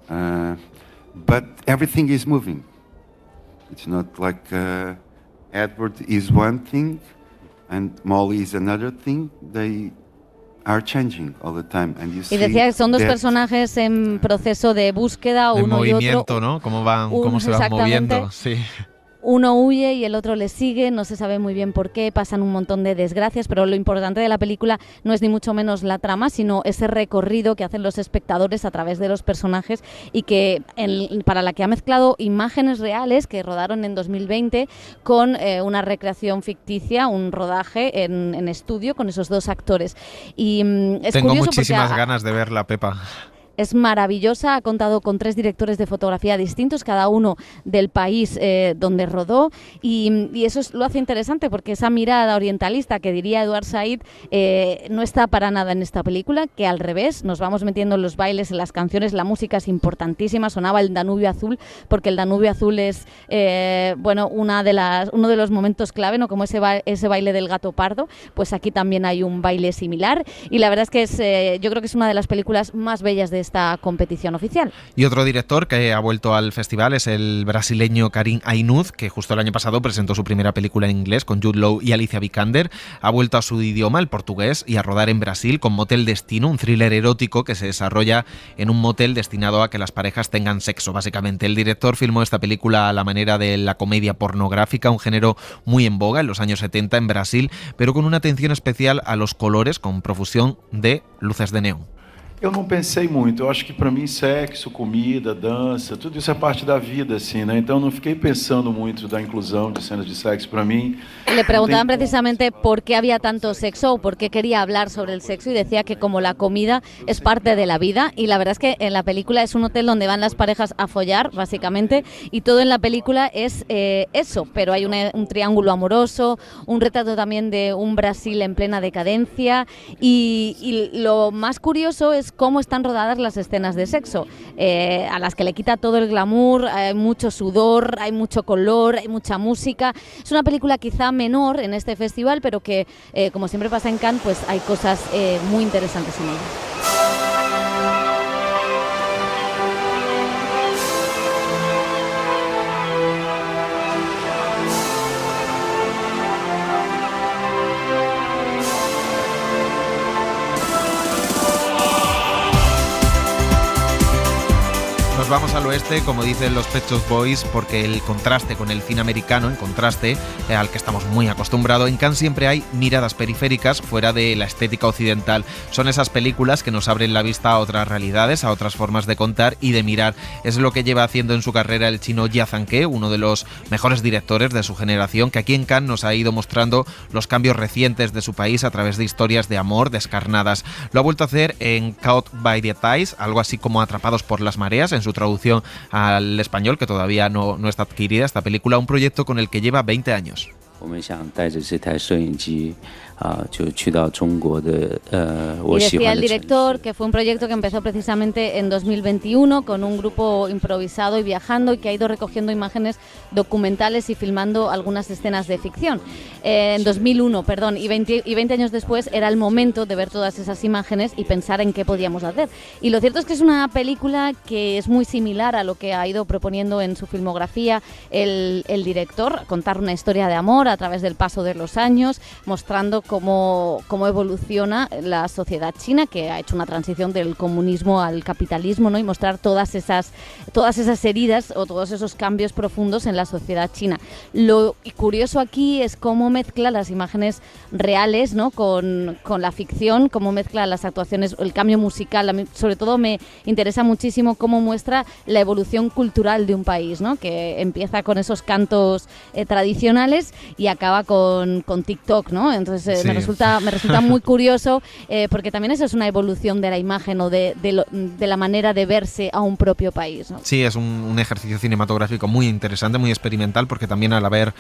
But everything is moving. It's not like Edward is one thing and Molly is another thing. They are changing all the time. And you y decía que son dos personajes en proceso de búsqueda, uno y otro. ¿No? Cómo se van moviendo. Sí. Uno huye y el otro le sigue, no se sabe muy bien por qué, pasan un montón de desgracias, pero lo importante de la película no es ni mucho menos la trama, sino ese recorrido que hacen los espectadores a través de los personajes y que para la que ha mezclado imágenes reales que rodaron en 2020 con una recreación ficticia, un rodaje en estudio con esos dos actores. Y Tengo muchísimas ganas de verla, Pepa. Es maravillosa, ha contado con 3 directores de fotografía distintos, cada uno del país donde rodó, y eso lo hace interesante porque esa mirada orientalista que diría Edward Said no está para nada en esta película, que al revés, nos vamos metiendo en los bailes, en las canciones, la música es importantísima, sonaba el Danubio Azul, porque el Danubio Azul es uno de los momentos clave, ¿no? Como ese baile del gato pardo, pues aquí también hay un baile similar, y la verdad es que yo creo que es una de las películas más bellas de esta competición oficial. Y otro director que ha vuelto al festival es el brasileño Karim Ainuz, que justo el año pasado presentó su primera película en inglés con Jude Law y Alicia Vikander. Ha vuelto a su idioma, el portugués, y a rodar en Brasil con Motel Destino, un thriller erótico que se desarrolla en un motel destinado a que las parejas tengan sexo, básicamente. El director filmó esta película a la manera de la comedia pornográfica, un género muy en boga en los años 70 en Brasil, pero con una atención especial a los colores, con profusión de luces de neón. Eu não pensei muito, eu acho que para mim sexo, comida, dança, tudo isso é parte da vida, assim, né? Então eu não fiquei pensando muito da inclusão de cenas de sexo para mim. Le preguntaban precisamente por qué había tanto sexo o por qué quería hablar sobre el sexo y decía que como la comida es parte de la vida, y la verdad es que en la película es un hotel donde van las parejas a follar, básicamente, y todo en la película es eso, pero hay un triángulo amoroso, un retrato también de un Brasil en plena decadencia, y lo más curioso es cómo están rodadas las escenas de sexo, a las que le quita todo el glamour, hay mucho sudor, hay mucho color, hay mucha música. Es una película quizá menor en este festival, pero que, como siempre pasa en Cannes, pues hay cosas muy interesantes en ella. Nos vamos al oeste, como dicen los Pet Shop Boys, porque el contraste con el cine americano, en contraste al que estamos muy acostumbrados, en Cannes siempre hay miradas periféricas fuera de la estética occidental. Son esas películas que nos abren la vista a otras realidades, a otras formas de contar y de mirar. Es lo que lleva haciendo en su carrera el chino Jia Zhangke, uno de los mejores directores de su generación, que aquí en Cannes nos ha ido mostrando los cambios recientes de su país a través de historias de amor descarnadas. Lo ha vuelto a hacer en Caught by the Tides, algo así como Atrapados por las mareas, en su traducción al español, que todavía no está adquirida esta película, un proyecto con el que lleva 20 años. Y decía el director que fue un proyecto que empezó precisamente en 2021 con un grupo improvisado y viajando, y que ha ido recogiendo imágenes documentales y filmando algunas escenas de ficción. En 2001, perdón, y 20 años después era el momento de ver todas esas imágenes y pensar en qué podíamos hacer. Y lo cierto es que es una película que es muy similar a lo que ha ido proponiendo en su filmografía el director, contar una historia de amor a través del paso de los años, mostrando cómo evoluciona la sociedad china, que ha hecho una transición del comunismo al capitalismo, ¿no? Y mostrar todas esas heridas o todos esos cambios profundos en la sociedad china. Lo curioso aquí es cómo mezcla las imágenes reales, ¿no? con la ficción, cómo mezcla las actuaciones, el cambio musical. A mí, sobre todo, me interesa muchísimo cómo muestra la evolución cultural de un país, ¿no? Que empieza con esos cantos tradicionales y acaba con TikTok, ¿no? Entonces Sí. me resulta muy curioso, porque también eso es una evolución de la imagen o de la manera de verse a un propio país, ¿no? Sí, es un ejercicio cinematográfico muy interesante, muy experimental, porque también al haber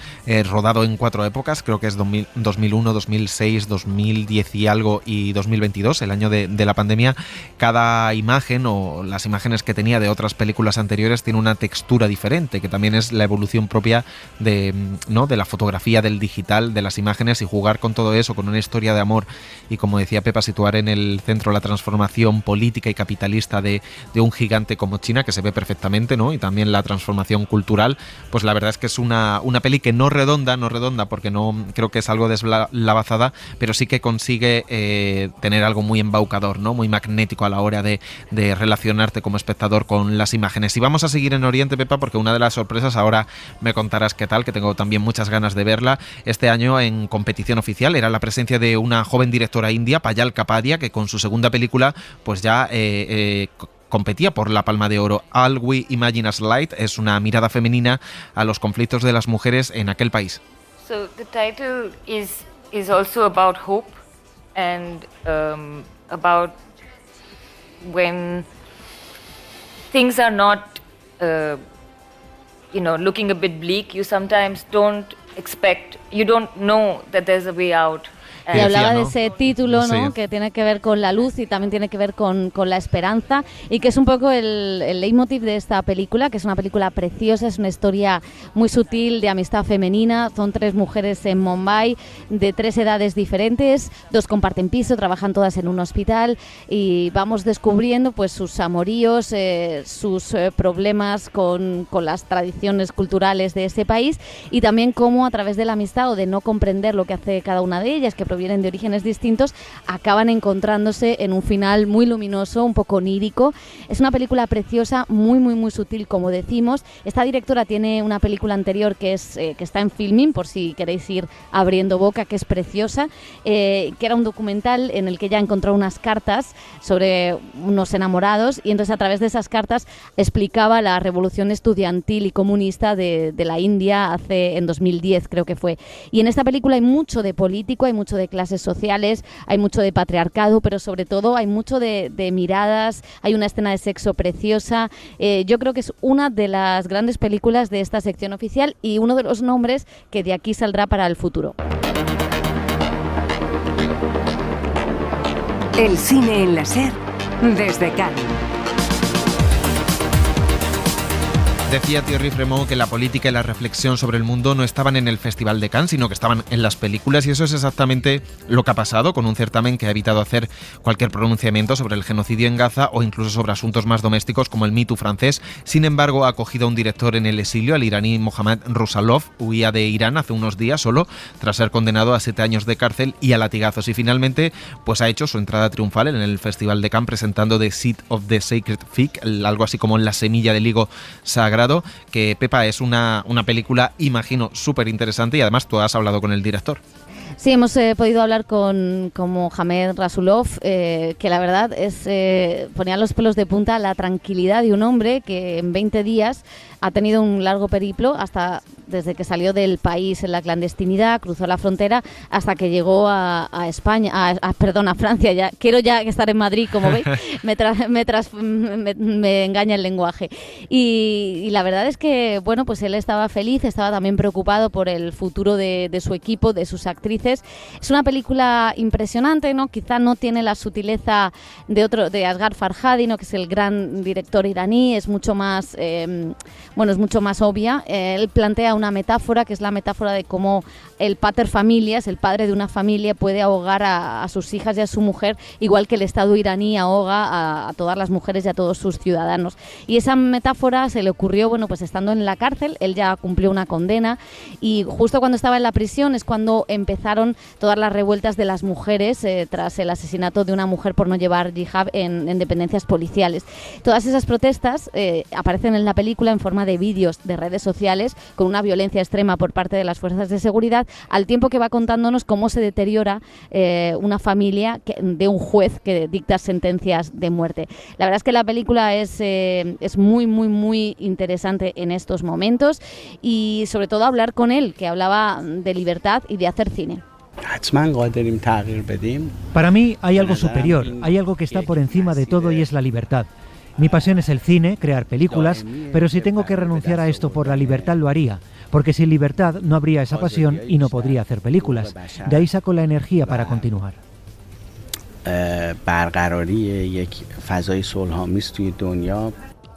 rodado en 4 épocas, creo que es 2001, 2006, 2010 y algo y 2022, el año de la pandemia, cada imagen o las imágenes que tenía de otras películas anteriores tiene una textura diferente, que también es la evolución propia de la fotografía, del digital, de las imágenes, y jugar con todo eso, con una historia de amor y, como decía Pepa, situar en el centro la transformación política y capitalista de un gigante como China, que se ve perfectamente, ¿no? Y también la transformación cultural. Pues la verdad es que es una peli que no redonda porque no creo que es algo deslavazada, pero sí que consigue tener algo muy embaucador, ¿no? Muy magnético a la hora de relacionarte como espectador con las imágenes. Y vamos a seguir en Oriente, Pepa, porque una de las sorpresas, ahora me contarás qué tal, que tengo también muchas ganas de verla, este año en competición oficial, era la presencia de una joven directora india, Payal Kapadia, que con su segunda película pues ya competía por la Palma de Oro. All We Imagine as Light es una mirada femenina a los conflictos de las mujeres en aquel país. So the title is also about hope and about when things are not looking a bit bleak, you sometimes don't know that there's a way out. Y hablaba de ¿no? ese título, ¿no? Sí. Que tiene que ver con la luz y también tiene que ver con la esperanza, y que es un poco el leitmotiv de esta película, que es una película preciosa, es una historia muy sutil de amistad femenina. Son 3 mujeres en Mumbai de 3 edades diferentes, 2 comparten piso, trabajan todas en un hospital, y vamos descubriendo pues sus amoríos, sus problemas con las tradiciones culturales de ese país, y también cómo a través de la amistad o de no comprender lo que hace cada una de ellas, que provienen de orígenes distintos, acaban encontrándose en un final muy luminoso, un poco onírico. Es una película preciosa, muy muy muy sutil, como decimos. Esta directora tiene una película anterior que está en filming, por si queréis ir abriendo boca, que es preciosa, que era un documental en el que ella encontró unas cartas sobre unos enamorados, y entonces a través de esas cartas explicaba la revolución estudiantil y comunista de la India en 2010 creo que fue. Y en esta película hay mucho de político, hay mucho de clases sociales, hay mucho de patriarcado, pero sobre todo hay mucho de miradas, hay una escena de sexo preciosa. Yo creo que es una de las grandes películas de esta sección oficial y uno de los nombres que de aquí saldrá para el futuro. El cine en la SER, desde Cannes. Decía Thierry Frémaux que la política y la reflexión sobre el mundo no estaban en el Festival de Cannes, sino que estaban en las películas, y eso es exactamente lo que ha pasado con un certamen que ha evitado hacer cualquier pronunciamiento sobre el genocidio en Gaza o incluso sobre asuntos más domésticos como el Me Too francés. Sin embargo, ha acogido a un director en el exilio, al iraní Mohammad Rusalov. Huía de Irán hace unos días solo, tras ser condenado a 7 años de cárcel y a latigazos. Y finalmente, pues ha hecho su entrada triunfal en el Festival de Cannes presentando The Seed of the Sacred Fig, algo así como la semilla del higo sagrado, que Pepa es una película, imagino, súper interesante, y además tú has hablado con el director. Sí, hemos podido hablar con Mohamed Rasulov, que la verdad es ponía los pelos de punta la tranquilidad de un hombre que en 20 días ha tenido un largo periplo hasta desde que salió del país en la clandestinidad, cruzó la frontera hasta que llegó a España, a Francia. Ya quiero ya estar en Madrid, como veis, me engaña el lenguaje. Y la verdad es que, bueno, pues él estaba feliz, estaba también preocupado por el futuro de su equipo, de sus actrices. Es una película impresionante, ¿no? Quizá no tiene la sutileza de Asghar Farhadi, ¿no? Que es el gran director iraní, es mucho más es mucho más obvia. Él plantea una metáfora, que es la metáfora de cómo el pater familias, el padre de una familia, puede ahogar a sus hijas y a su mujer, igual que el Estado iraní ahoga a todas las mujeres y a todos sus ciudadanos. Y esa metáfora se le ocurrió, bueno, pues estando en la cárcel. Él ya cumplió una condena, y justo cuando estaba en la prisión es cuando empezaron todas las revueltas de las mujeres tras el asesinato de una mujer por no llevar hijab en dependencias policiales. Todas esas protestas aparecen en la película en forma de vídeos de redes sociales con una violencia extrema por parte de las fuerzas de seguridad, al tiempo que va contándonos cómo se deteriora una familia de un juez que dicta sentencias de muerte. La verdad es que la película es muy, muy, muy interesante en estos momentos, y sobre todo hablar con él, que hablaba de libertad y de hacer cine. Para mí hay algo superior, hay algo que está por encima de todo, y es la libertad. Mi pasión es el cine, crear películas, pero si tengo que renunciar a esto por la libertad lo haría, porque sin libertad no habría esa pasión y no podría hacer películas. De ahí saco la energía para continuar.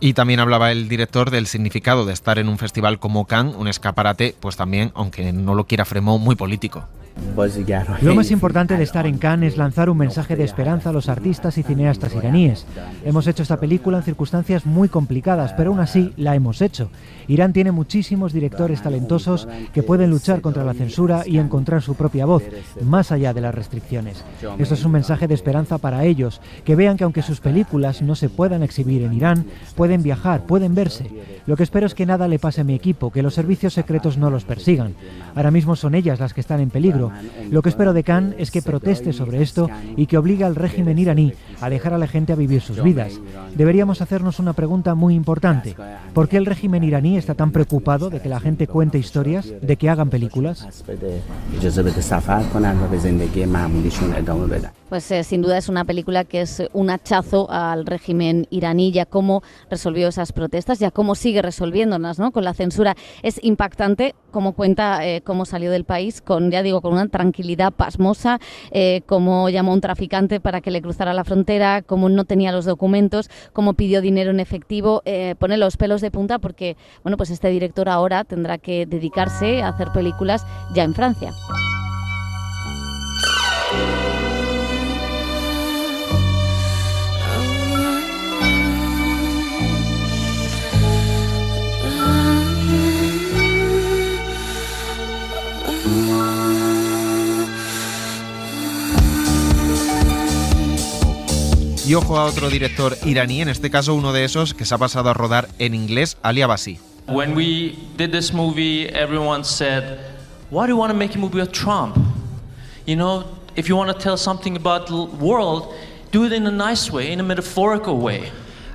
Y también hablaba el director del significado de estar en un festival como Cannes, un escaparate, pues también, aunque no lo quiera Frémaux, muy político. Lo más importante de estar en Cannes es lanzar un mensaje de esperanza a los artistas y cineastas iraníes. Hemos hecho esta película en circunstancias muy complicadas, pero aún así la hemos hecho. Irán tiene muchísimos directores talentosos que pueden luchar contra la censura y encontrar su propia voz, más allá de las restricciones. Esto es un mensaje de esperanza para ellos, que vean que aunque sus películas no se puedan exhibir en Irán, pueden viajar, pueden verse. Lo que espero es que nada le pase a mi equipo, que los servicios secretos no los persigan. Ahora mismo son ellas las que están en peligro. Lo que espero de Cannes es que proteste sobre esto y que obligue al régimen iraní a dejar a la gente a vivir sus vidas. Deberíamos hacernos una pregunta muy importante. ¿Por qué el régimen iraní está tan preocupado de que la gente cuente historias, de que hagan películas? Pues sin duda es una película que es un hachazo al régimen iraní, ya cómo resolvió esas protestas, ya cómo sigue resolviéndolas, ¿no? Con la censura. Es impactante cómo cuenta cómo salió del país, con una tranquilidad pasmosa, cómo llamó a un traficante para que le cruzara la frontera, cómo no tenía los documentos, cómo pidió dinero en efectivo. Pone los pelos de punta porque, bueno, pues este director ahora tendrá que dedicarse a hacer películas ya en Francia. Y ojo a otro director iraní, en este caso uno de esos que se ha pasado a rodar en inglés, Ali Abbasi. When we did this movie, everyone said, "Why do you want to make a movie with Trump? You know, if you want to tell something about the world, do it in a nice way, in a metaphorical way."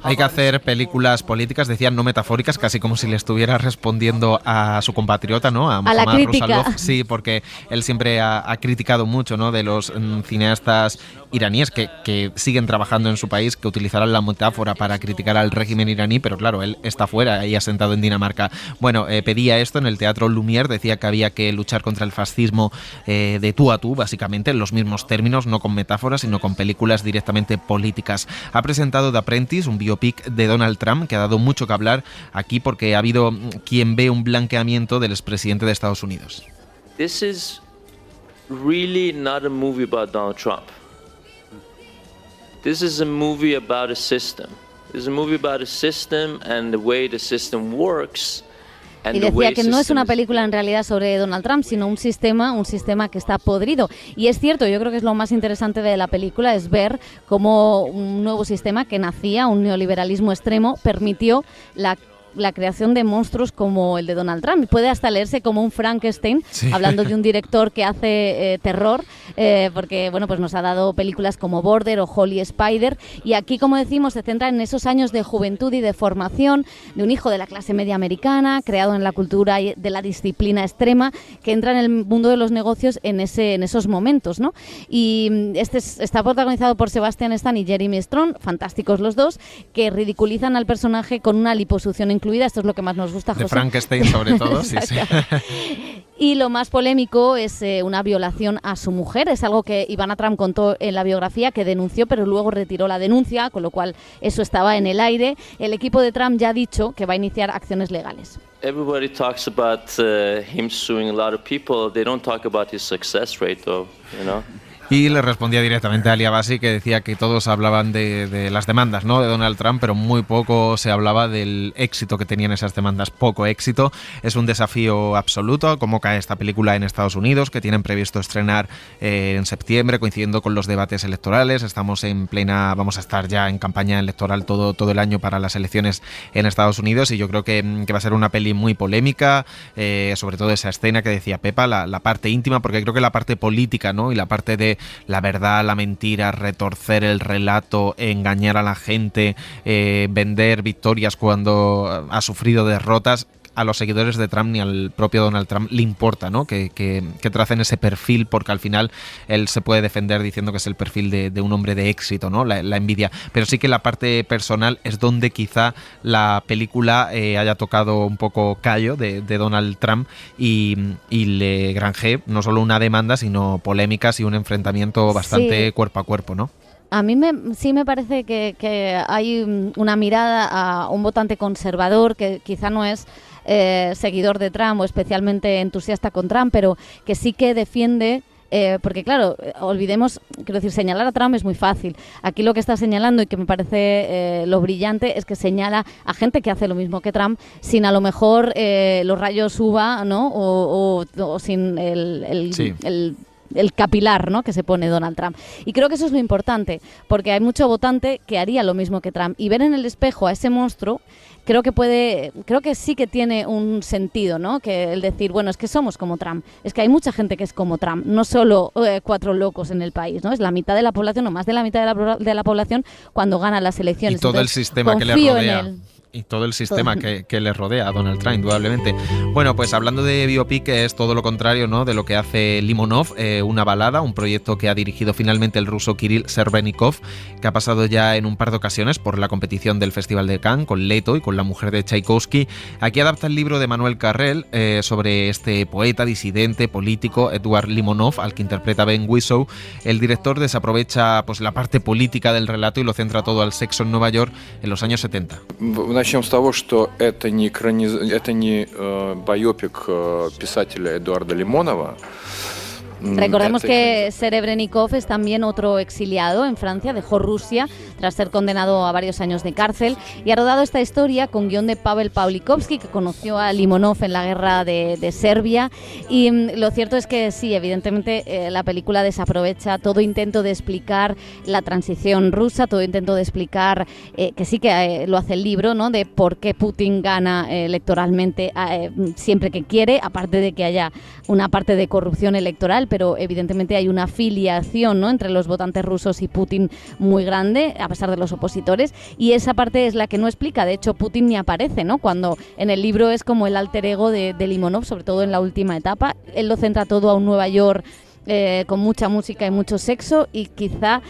Hay que hacer películas políticas, decían, no metafóricas, casi como si le estuviera respondiendo a su compatriota, ¿no? A Mohammad Rusalov. Sí, porque él siempre ha criticado mucho, ¿no? De los cineastas iraníes que siguen trabajando en su país, que utilizarán la metáfora para criticar al régimen iraní, pero claro, él está fuera y asentado en Dinamarca. Bueno, pedía esto en el Teatro Lumière, decía que había que luchar contra el fascismo de tú a tú, básicamente, en los mismos términos, no con metáforas, sino con películas directamente políticas. Ha presentado The Apprentice, un biopic de Donald Trump, que ha dado mucho que hablar aquí porque ha habido quien ve un blanqueamiento del expresidente de Estados Unidos. This is really not a movie about Donald Trump. This is a movie about a system. This is a movie about a system and the way the system works. Y decía que no es una película en realidad sobre Donald Trump, sino un sistema que está podrido. Y es cierto, yo creo que es lo más interesante de la película, es ver cómo un nuevo sistema que nacía, un neoliberalismo extremo, permitió la creación de monstruos como el de Donald Trump. Y puede hasta leerse como un Frankenstein, sí, hablando de un director que hace terror, porque bueno, pues nos ha dado películas como Border o Holy Spider, y aquí, como decimos, se centra en esos años de juventud y de formación de un hijo de la clase media americana, creado en la cultura de la disciplina extrema, que entra en el mundo de los negocios en esos momentos, ¿no? Y está protagonizado por Sebastian Stan y Jeremy Strong, fantásticos los dos, que ridiculizan al personaje con una liposucción incluida. Esto es lo que más nos gusta, José. De Frankenstein, sobre todo, sí, sí. Y lo más polémico es una violación a su mujer. Es algo que Ivana Trump contó en la biografía, que denunció, pero luego retiró la denuncia, con lo cual eso estaba en el aire. El equipo de Trump ya ha dicho que va a iniciar acciones legales. Everybody talks about him suing a lot of people. They don't talk about his success rate, though, you know. Y le respondía directamente a Ali Abbasi, que decía que todos hablaban de las demandas, ¿no?, de Donald Trump, pero muy poco se hablaba del éxito que tenían esas demandas. Poco éxito. Es un desafío absoluto cómo cae esta película en Estados Unidos, que tienen previsto estrenar en septiembre, coincidiendo con los debates electorales. Vamos a estar ya en campaña electoral todo el año para las elecciones en Estados Unidos, y yo creo que va a ser una peli muy polémica, sobre todo esa escena que decía Pepa, la parte íntima, porque creo que la parte política, ¿no?, y la parte de la verdad, la mentira, retorcer el relato, engañar a la gente, vender victorias cuando ha sufrido derrotas, a los seguidores de Trump ni al propio Donald Trump le importa, ¿no?, que tracen ese perfil, porque al final él se puede defender diciendo que es el perfil de un hombre de éxito, ¿no?, la envidia. Pero sí que la parte personal es donde quizá la película haya tocado un poco callo de Donald Trump y le granjee no solo una demanda, sino polémicas y un enfrentamiento bastante cuerpo a cuerpo, ¿no? A mí sí me parece que hay una mirada a un votante conservador que quizá no es seguidor de Trump o especialmente entusiasta con Trump, pero que sí que defiende, porque claro, olvidemos, quiero decir, señalar a Trump es muy fácil. Aquí lo que está señalando, y que me parece lo brillante, es que señala a gente que hace lo mismo que Trump sin a lo mejor los rayos UVA, ¿no?, o sin el capilar, ¿no?, que se pone Donald Trump. Y creo que eso es lo importante, porque hay mucho votante que haría lo mismo que Trump. Y ver en el espejo a ese monstruo, creo que sí que tiene un sentido, ¿no?, que el decir, bueno, es que somos como Trump, es que hay mucha gente que es como Trump, no solo 4 locos en el país, ¿no?, es la mitad de la población o más de la mitad de la población cuando gana las elecciones. Y todo el sistema que le rodea. Y todo el sistema que le rodea a Donald Trump, indudablemente. Bueno, pues hablando de biopic, es todo lo contrario, ¿no?, de lo que hace Limonov, una balada, un proyecto que ha dirigido finalmente el ruso Kirill Serebrennikov, que ha pasado ya en un par de ocasiones por la competición del Festival de Cannes, con Leto y con La mujer de Tchaikovsky. Aquí adapta el libro de Manuel Carrel sobre este poeta, disidente, político, Eduard Limonov, al que interpreta Ben Whishaw. El director desaprovecha pues la parte política del relato y lo centra todo al sexo en Nueva York en los años 70. Начнем с того, что это не байопик писателя Эдуарда Лимонова. Recordemos que Serebrennikov es también otro exiliado en Francia, dejó Rusia tras ser condenado a varios años de cárcel y ha rodado esta historia con guión de Pavel Pawlikowski, que conoció a Limonov en la guerra de Serbia. Y lo cierto es que sí, evidentemente la película desaprovecha todo intento de explicar la transición rusa, todo intento de explicar, que sí que lo hace el libro, ¿no?, de por qué Putin gana electoralmente siempre que quiere, aparte de que haya una parte de corrupción electoral, pero evidentemente hay una filiación, ¿no?, entre los votantes rusos y Putin muy grande, a pesar de los opositores, y esa parte es la que no explica. De hecho, Putin ni aparece, ¿no?, cuando en el libro es como el alter ego de Limonov, sobre todo en la última etapa. Él lo centra todo a un Nueva York con mucha música y mucho sexo, y quizá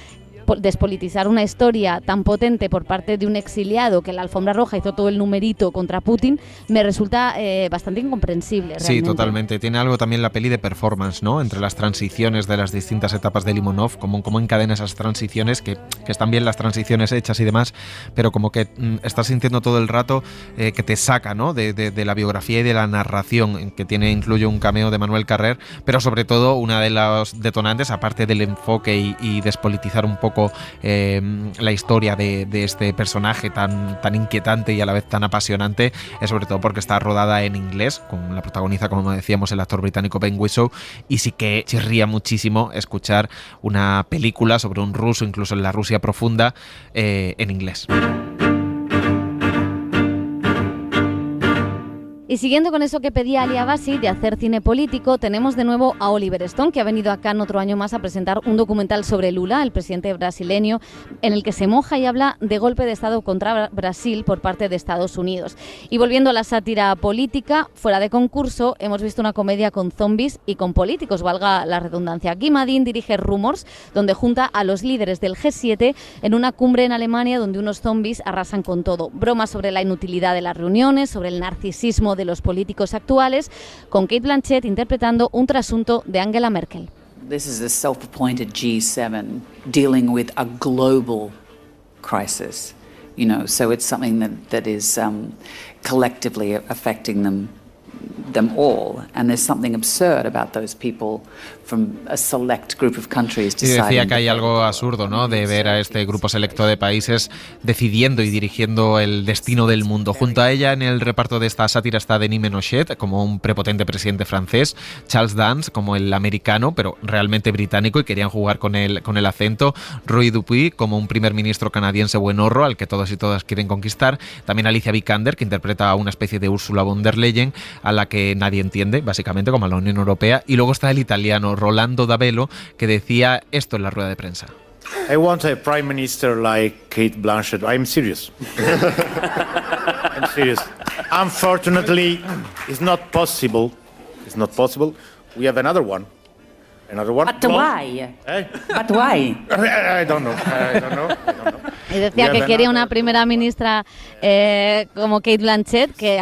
despolitizar una historia tan potente por parte de un exiliado que en la alfombra roja hizo todo el numerito contra Putin, me resulta bastante incomprensible. Sí, realmente. totalmente. Tiene algo también la peli de performance, ¿no? Entre las transiciones de las distintas etapas de Limonov, cómo encadena esas transiciones, que están bien las transiciones hechas y demás, pero como que estás sintiendo todo el rato que te saca, ¿no? de la biografía y de la narración, que incluye un cameo de Manuel Carrer, pero sobre todo una de los detonantes, aparte del enfoque y despolitizar un poco la historia de este personaje tan inquietante y a la vez tan apasionante, es sobre todo porque está rodada en inglés, con la protagoniza, como decíamos, el actor británico Ben Whishaw, y sí que chirría muchísimo escuchar una película sobre un ruso, incluso en la Rusia profunda, en inglés. Y siguiendo con eso que pedía Ali Abbasi de hacer cine político, tenemos de nuevo a Oliver Stone, que ha venido acá en otro año más a presentar un documental sobre Lula, el presidente brasileño, en el que se moja y habla de golpe de Estado contra Brasil por parte de Estados Unidos. Y volviendo a la sátira política, fuera de concurso, hemos visto una comedia con zombies y con políticos, valga la redundancia. Guy Maddin dirige Rumors, donde junta a los líderes del G7 en una cumbre en Alemania donde unos zombies arrasan con todo. Bromas sobre la inutilidad de las reuniones, sobre el narcisismo de los políticos actuales, con Kate Blanchett interpretando un trasunto de Angela Merkel. This is a self-appointed G7 dealing with a global crisis, so it's something that is collectively affecting them all, and there's something absurd about those people from a select group of countries deciding. Y decía que hay algo absurdo, ¿no?, de ver a este grupo selecto de países decidiendo y dirigiendo el destino del mundo. Junto a ella en el reparto de esta sátira está Denis Ménochet como un prepotente presidente francés, Charles Dance como el americano, pero realmente británico, y querían jugar con el acento, Roy Dupuy como un primer ministro canadiense buenorro al que todos y todas quieren conquistar, también Alicia Vikander, que interpreta a una especie de Ursula von der Leyen a la que nadie entiende, básicamente, como a la Unión Europea. Y luego está el italiano Rolando Dabello, que decía esto en la rueda de prensa. I want a prime minister like Kate Blanchett. I'm serious. I'm serious. Unfortunately, it's not possible. It's not possible. We have another one. But why? But why? I don't know. Y decía que quería una primera ministra como Kate Blanchett, que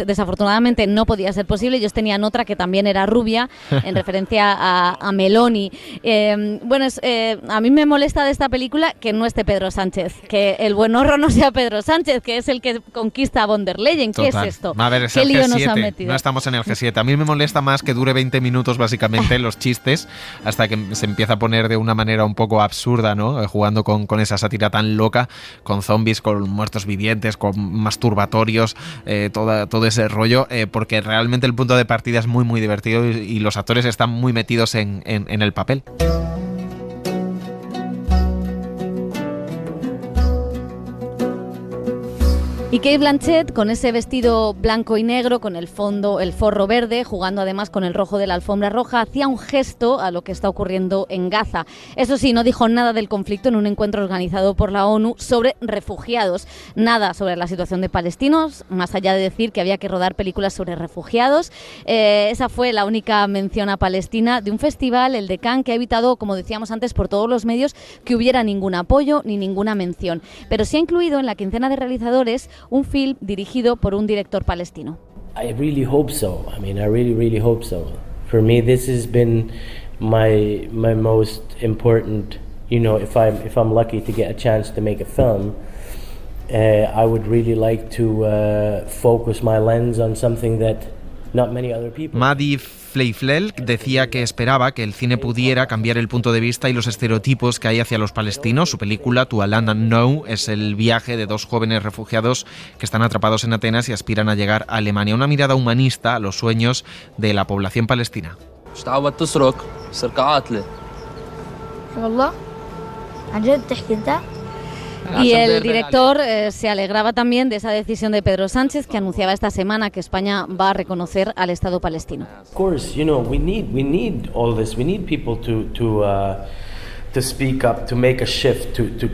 desafortunadamente no podía ser posible. Ellos tenían otra que también era rubia, en referencia a Meloni. A mí me molesta de esta película que no esté Pedro Sánchez, que el buenorro no sea Pedro Sánchez, que es el que conquista a von der Leyen. ¿Qué Total. es esto? A ver, es ¿Qué el lío G7. nos han metido? No estamos en el G7. A mí me molesta más que dure 20 minutos, básicamente, los chistes, hasta que se empieza a poner de una manera un poco absurda, ¿no? Jugando con esa sátira tan loca, con zombies, con muertos vivientes, con masturbatorios, todo ese rollo, porque realmente el punto de partida es muy, muy divertido y los actores están muy metidos en el papel. Y Kate Blanchett con ese vestido blanco y negro, con el forro verde, jugando además con el rojo de la alfombra roja, hacía un gesto a lo que está ocurriendo en Gaza. Eso sí, no dijo nada del conflicto en un encuentro organizado por la ONU sobre refugiados. Nada sobre la situación de palestinos, más allá de decir que había que rodar películas sobre refugiados. Esa fue la única mención a Palestina de un festival, el de Cannes, que ha evitado, como decíamos antes, por todos los medios, que hubiera ningún apoyo ni ninguna mención. Pero sí ha incluido en la quincena de realizadores un film dirigido por un director palestino. I really hope so. I mean, I really hope so. For me, this has been my most important. If I'm lucky to get a chance to make a film, I would really like to focus my lens on something that not many other people. Madi Fleifel decía que esperaba que el cine pudiera cambiar el punto de vista y los estereotipos que hay hacia los palestinos. Su película, To a Land Unknown, es el viaje de dos jóvenes refugiados que están atrapados en Atenas y aspiran a llegar a Alemania. Una mirada humanista a los sueños de la población palestina. Y el director se alegraba también de esa decisión de Pedro Sánchez, que anunciaba esta semana que España va a reconocer al Estado palestino. Of course, we need all this. We need people to Y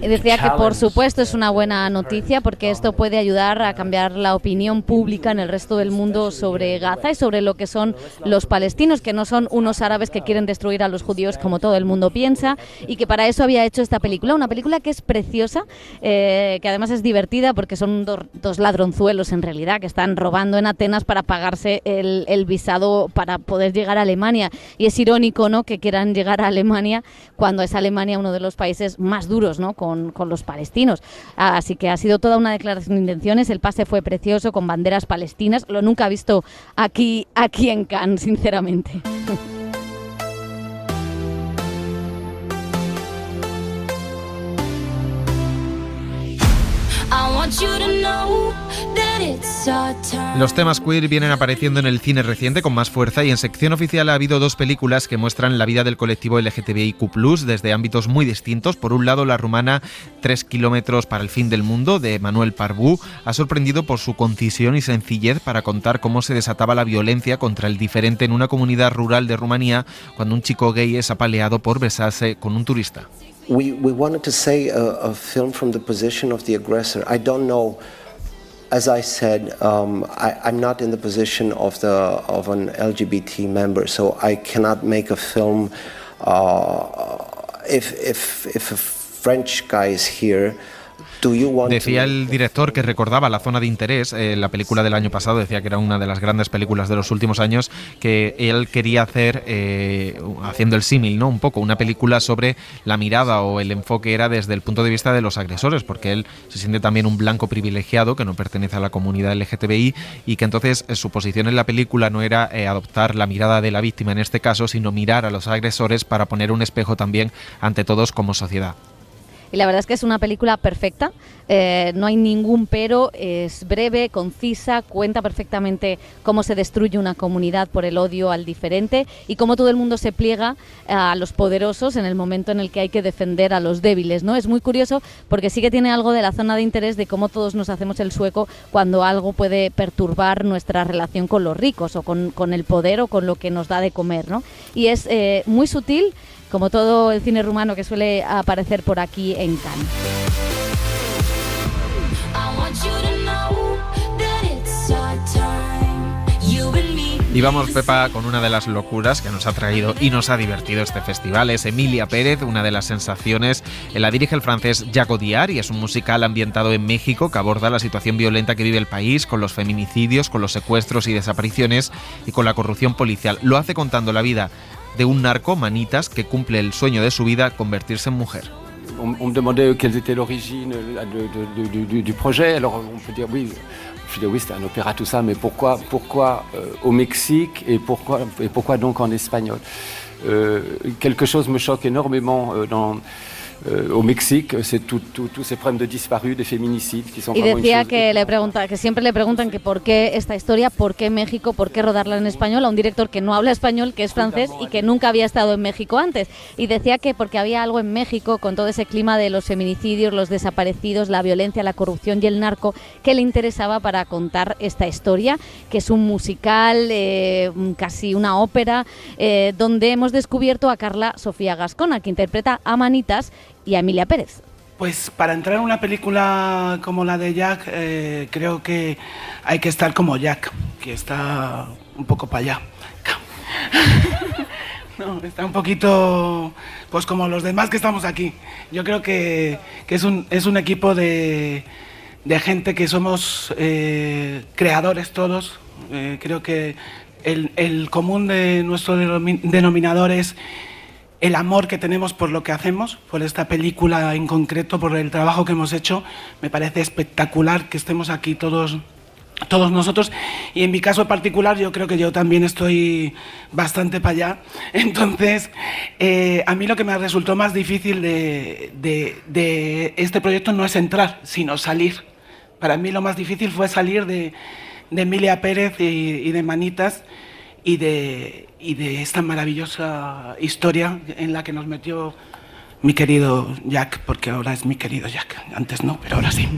decía que por supuesto es una buena noticia porque esto puede ayudar a cambiar la opinión pública en el resto del mundo sobre Gaza y sobre lo que son los palestinos, que no son unos árabes que quieren destruir a los judíos como todo el mundo piensa, y que para eso había hecho esta película, una película que es preciosa, que además es divertida porque son dos ladronzuelos en realidad que están robando en Atenas para pagarse el visado para poder llegar a Alemania, y es irónico, ¿no?, que quieran llegar a Alemania cuando es Alemania uno de los países más duros, ¿no?, con los palestinos. Así que ha sido toda una declaración de intenciones. El pase fue precioso con banderas palestinas, lo nunca he visto aquí en Cannes, sinceramente. Los temas queer vienen apareciendo en el cine reciente con más fuerza, y en sección oficial ha habido 2 películas que muestran la vida del colectivo LGTBIQ+, desde ámbitos muy distintos. Por un lado, la rumana 3 kilómetros para el fin del mundo, de Manuel Parbú, ha sorprendido por su concisión y sencillez para contar cómo se desataba la violencia contra el diferente en una comunidad rural de Rumanía cuando un chico gay es apaleado por besarse con un turista. We wanted to say a film from the position of the aggressor. I don't know. As I said, I'm not in the position of an LGBT member, so I cannot make a film. If a French guy is here, decía el director que recordaba La zona de interés, la película del año pasado, decía que era una de las grandes películas de los últimos años, que él quería hacer, haciendo el símil, ¿no?, un poco, una película sobre la mirada o el enfoque era desde el punto de vista de los agresores, porque él se siente también un blanco privilegiado que no pertenece a la comunidad LGTBI, y que entonces su posición en la película no era adoptar la mirada de la víctima en este caso, sino mirar a los agresores para poner un espejo también ante todos como sociedad. Y la verdad es que es una película perfecta, no hay ningún pero, es breve, concisa, cuenta perfectamente cómo se destruye una comunidad por el odio al diferente y cómo todo el mundo se pliega a los poderosos en el momento en el que hay que defender a los débiles, ¿no? Es muy curioso porque sí que tiene algo de La zona de interés, de cómo todos nos hacemos el sueco cuando algo puede perturbar nuestra relación con los ricos o con el poder o con lo que nos da de comer, ¿no? Y es muy sutil, como todo el cine rumano que suele aparecer por aquí en Cannes. Y vamos, Pepa, con una de las locuras que nos ha traído y nos ha divertido este festival. Es Emilia Pérez, una de las sensaciones. La dirige el francés Jacques Audiard y es un musical ambientado en México que aborda la situación violenta que vive el país, con los feminicidios, con los secuestros y desapariciones y con la corrupción policial. Lo hace contando la vida de un narco, Manitas, que cumple el sueño de su vida, convertirse en mujer. On me demandait quelles étaient l'origine du projet. Alors on peut dire oui, je dis oui, c'était un opéra tout ça, mais pourquoi au Mexique et pourquoi donc en espagnol? Quelque chose me choque énormément au Mexique, c'est tous ces problèmes de disparus, de féminicides qui sont y vraiment decía que siempre le preguntan que por qué esta historia, por qué México, por qué rodarla en español a un director que no habla español, que es francés y que nunca había estado en México antes. Y decía que porque había algo en México con todo ese clima de los feminicidios, los desaparecidos, la violencia, la corrupción y el narco que le interesaba para contar esta historia, que es un musical, casi una ópera, donde hemos descubierto a Carla Sofía Gascona, que interpreta a Manitas, y a Emilia Pérez. Pues para entrar en una película como la de Jack, creo que hay que estar como Jack, que está un poco para allá. No, está un poquito pues como los demás que estamos aquí. Yo creo que es un equipo de gente que somos creadores todos. Creo que el común de nuestro denominador es el amor que tenemos por lo que hacemos, por esta película en concreto, por el trabajo que hemos hecho. Me parece espectacular que estemos aquí todos nosotros, y en mi caso particular yo creo que yo también estoy bastante para allá. Entonces a mí lo que me resultó más difícil de este proyecto no es entrar, sino salir. Para mí lo más difícil fue salir de Emilia Pérez y de Manitas y de esta maravillosa historia en la que nos metió mi querido Jack, porque ahora es mi querido Jack. Antes no, pero ahora sí.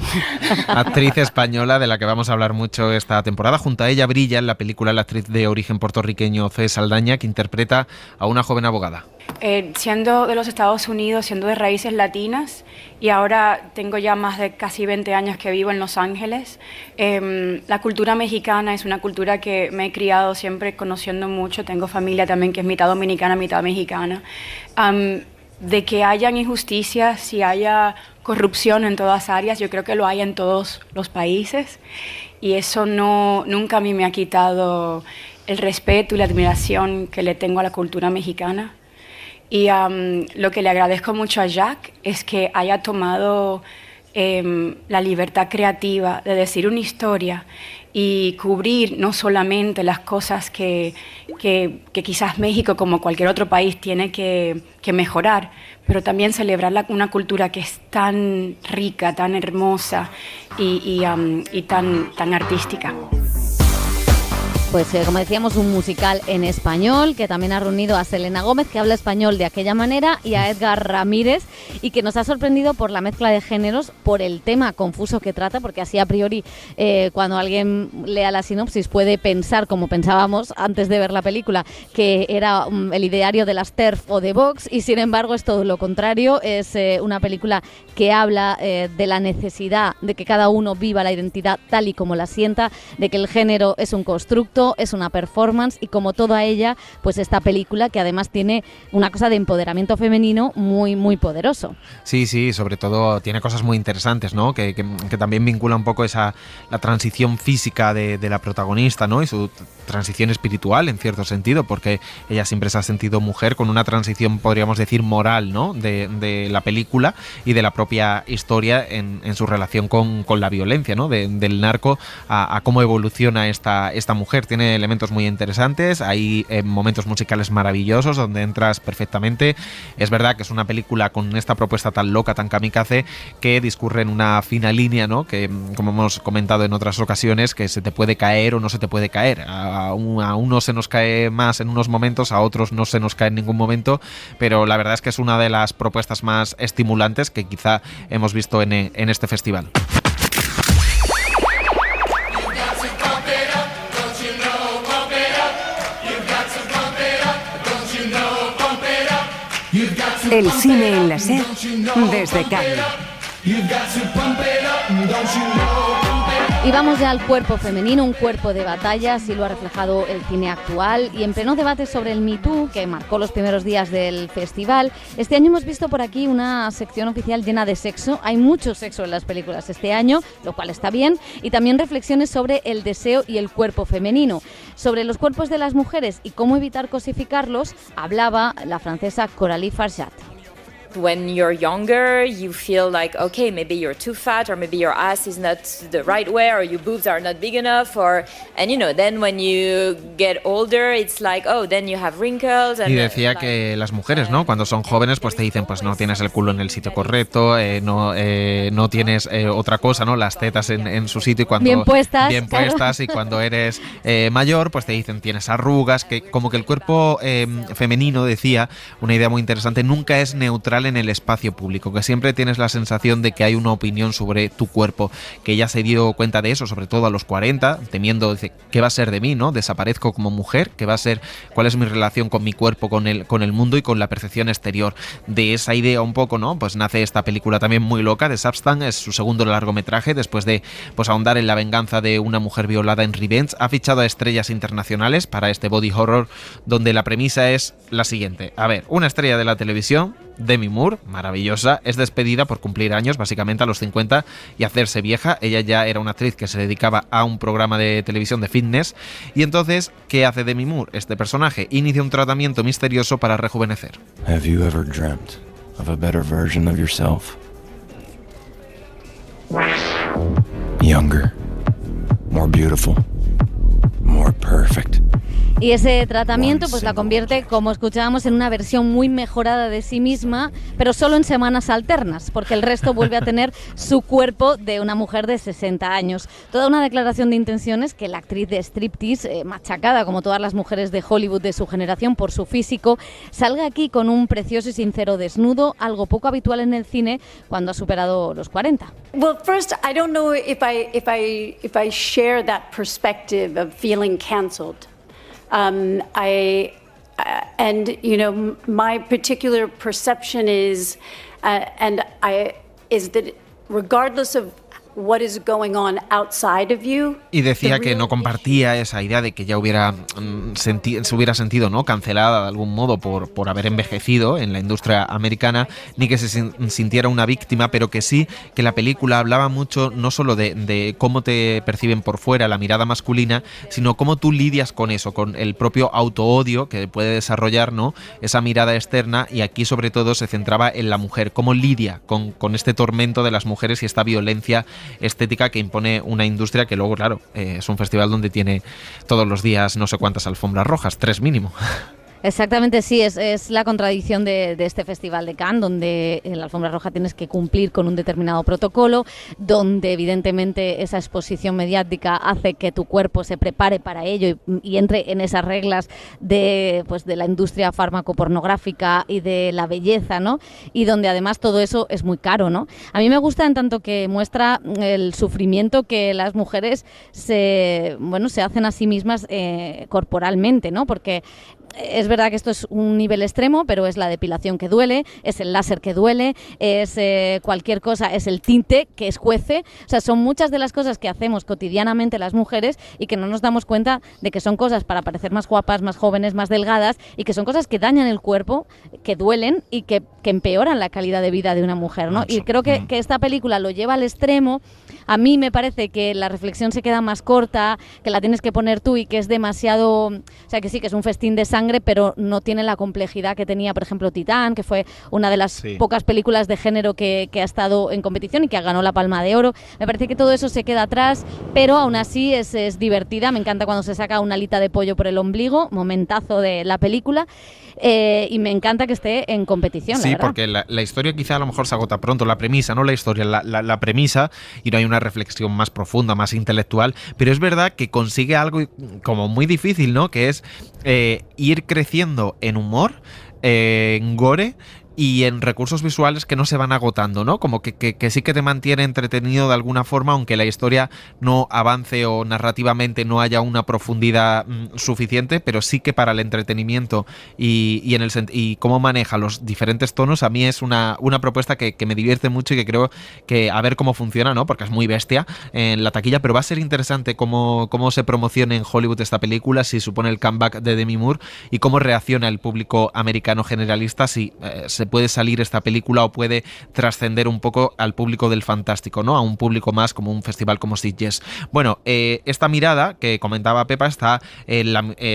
Actriz española de la que vamos a hablar mucho esta temporada. Junto a ella brilla en la película la actriz de origen puertorriqueño Zoe Saldaña, que interpreta a una joven abogada. Siendo de los Estados Unidos, siendo de raíces latinas, y ahora tengo ya más de casi 20 años que vivo en Los Ángeles, la cultura mexicana es una cultura que me he criado siempre conociendo mucho. Tengo familia también que es mitad dominicana, mitad mexicana. De que hayan injusticias y haya corrupción en todas áreas, yo creo que lo hay en todos los países, y eso nunca a mí me ha quitado el respeto y la admiración que le tengo a la cultura mexicana. Y lo que le agradezco mucho a Jack es que haya tomado la libertad creativa de decir una historia y cubrir no solamente las cosas que quizás México, como cualquier otro país, tiene que mejorar, pero también celebrar una cultura que es tan rica, tan hermosa y tan artística. Pues como decíamos, un musical en español que también ha reunido a Selena Gómez, que habla español de aquella manera, y a Edgar Ramírez, y que nos ha sorprendido por la mezcla de géneros, por el tema confuso que trata, porque así a priori cuando alguien lea la sinopsis puede pensar, como pensábamos antes de ver la película, que era el ideario de las TERF o de Vox, y sin embargo es todo lo contrario. Es una película que habla de la necesidad de que cada uno viva la identidad tal y como la sienta, de que el género es un constructo, es una performance, y como toda ella, pues esta película que además tiene una cosa de empoderamiento femenino muy, muy poderoso. Sí, sobre todo tiene cosas muy interesantes, ¿no? Que también vincula un poco la transición física de la protagonista, ¿no? Y su transición espiritual, en cierto sentido, porque ella siempre se ha sentido mujer, con una transición, podríamos decir, moral, ¿no? De la película y de la propia historia en su relación con la violencia, ¿no? Del narco a cómo evoluciona esta mujer. Tiene elementos muy interesantes, hay momentos musicales maravillosos donde entras perfectamente. Es verdad que es una película con esta propuesta tan loca, tan kamikaze, que discurre en una fina línea, ¿no? Que, como hemos comentado en otras ocasiones, que se te puede caer o no se te puede caer. A uno se nos cae más en unos momentos, a otros no se nos cae en ningún momento, pero la verdad es que es una de las propuestas más estimulantes que quizá hemos visto en este festival. El cine en la SER desde Cannes. Y vamos ya al cuerpo femenino, un cuerpo de batalla, así lo ha reflejado el cine actual, y en pleno debate sobre el Me Too, que marcó los primeros días del festival. Este año hemos visto por aquí una sección oficial llena de sexo. Hay mucho sexo en las películas este año, lo cual está bien, y también reflexiones sobre el deseo y el cuerpo femenino. Sobre los cuerpos de las mujeres y cómo evitar cosificarlos, hablaba la francesa Coralie Farjat. When you're younger, you feel like, okay, maybe you're too fat, or maybe your ass is not the right way, or your boobs are not big enough, then when you get older, it's like, oh, then you have wrinkles. Y decía que las mujeres, ¿no? Cuando son jóvenes, pues te dicen, pues no tienes el culo en el sitio correcto, no tienes otra cosa, ¿no? Las tetas en su sitio, y cuando bien puestas, claro. Y cuando eres mayor, pues te dicen tienes arrugas, que como que el cuerpo femenino, decía, una idea muy interesante, nunca es neutral en el espacio público, que siempre tienes la sensación de que hay una opinión sobre tu cuerpo, que ella se dio cuenta de eso, sobre todo a los 40, temiendo, dice, ¿qué va a ser de mí, no? Desaparezco como mujer, ¿qué va a ser? ¿Cuál es mi relación con mi cuerpo, con el mundo y con la percepción exterior? De esa idea un poco, ¿no? Pues nace esta película también muy loca, de Substance, es su segundo largometraje, después de pues ahondar en la venganza de una mujer violada en Revenge. Ha fichado a estrellas internacionales para este body horror, donde la premisa es la siguiente. A ver, una estrella de la televisión, Demi Moore, maravillosa, es despedida por cumplir años, básicamente a los 50, y hacerse vieja. Ella ya era una actriz que se dedicaba a un programa de televisión de fitness. Y entonces, ¿qué hace Demi Moore? Este personaje inicia un tratamiento misterioso para rejuvenecer. Have you ever dreamt of a better version of yourself? Younger, more beautiful, more perfect. Y ese tratamiento pues la convierte, como escuchábamos, en una versión muy mejorada de sí misma, pero solo en semanas alternas, porque el resto vuelve a tener su cuerpo de una mujer de 60 años. Toda una declaración de intenciones que la actriz de striptease, machacada como todas las mujeres de Hollywood de su generación por su físico, salga aquí con un precioso y sincero desnudo, algo poco habitual en el cine cuando ha superado los 40. Well, first, I don't know if I share that perspective of feeling canceled. And you know, my particular perception is that regardless of what is going on outside of you. Y decía que no compartía esa idea de que ya se hubiera sentido, ¿no?, cancelada de algún modo por haber envejecido en la industria americana, ni que se sintiera una víctima, pero que sí que la película hablaba mucho no solo de cómo te perciben por fuera, la mirada masculina, sino cómo tú lidias con eso, con el propio autoodio que puede desarrollar, ¿no?, esa mirada externa, y aquí sobre todo se centraba en la mujer, cómo lidia con este tormento de las mujeres y esta violencia estética que impone una industria que luego, claro, es un festival donde tiene todos los días no sé cuántas alfombras rojas, 3 mínimo. Exactamente, sí, es la contradicción de este Festival de Cannes, donde en la alfombra roja tienes que cumplir con un determinado protocolo, donde evidentemente esa exposición mediática hace que tu cuerpo se prepare para ello y entre en esas reglas de la industria fármaco-pornográfica y de la belleza, ¿no? Y donde además todo eso es muy caro, ¿no? A mí me gusta en tanto que muestra el sufrimiento que las mujeres se hacen a sí mismas corporalmente, ¿no? Porque es verdad que esto es un nivel extremo, pero es la depilación que duele, es el láser que duele, es cualquier cosa, es el tinte que escuece. O sea, son muchas de las cosas que hacemos cotidianamente las mujeres y que no nos damos cuenta de que son cosas para parecer más guapas, más jóvenes, más delgadas, y que son cosas que dañan el cuerpo, que duelen y que empeoran la calidad de vida de una mujer, ¿no? Y creo que esta película lo lleva al extremo. A mí me parece que la reflexión se queda más corta, que la tienes que poner tú y que es demasiado... O sea, que sí, que es un festín de sangre, pero no tiene la complejidad que tenía, por ejemplo, Titán, que fue una de las pocas películas de género que ha estado en competición y que ganó la Palma de Oro. Me parece que todo eso se queda atrás, pero aún así es divertida. Me encanta cuando se saca una alita de pollo por el ombligo, momentazo de la película. Y me encanta que esté en competición, sí, la verdad. porque la historia quizá a lo mejor se agota pronto, la premisa, no la historia, la premisa, y no hay una reflexión más profunda, más intelectual, pero es verdad que consigue algo como muy difícil, ¿no?, que es ir creciendo en humor, en gore y en recursos visuales que no se van agotando, ¿no? Como que sí que te mantiene entretenido de alguna forma, aunque la historia no avance o narrativamente no haya una profundidad suficiente, pero sí que para el entretenimiento y cómo maneja los diferentes tonos, a mí es una propuesta que me divierte mucho y que creo que a ver cómo funciona, ¿no? Porque es muy bestia en la taquilla, pero va a ser interesante cómo se promocione en Hollywood esta película, si supone el comeback de Demi Moore y cómo reacciona el público americano generalista, si se puede salir esta película o puede trascender un poco al público del fantástico, ¿no?, a un público más como un festival como Sitges. Bueno, esta mirada que comentaba Pepa está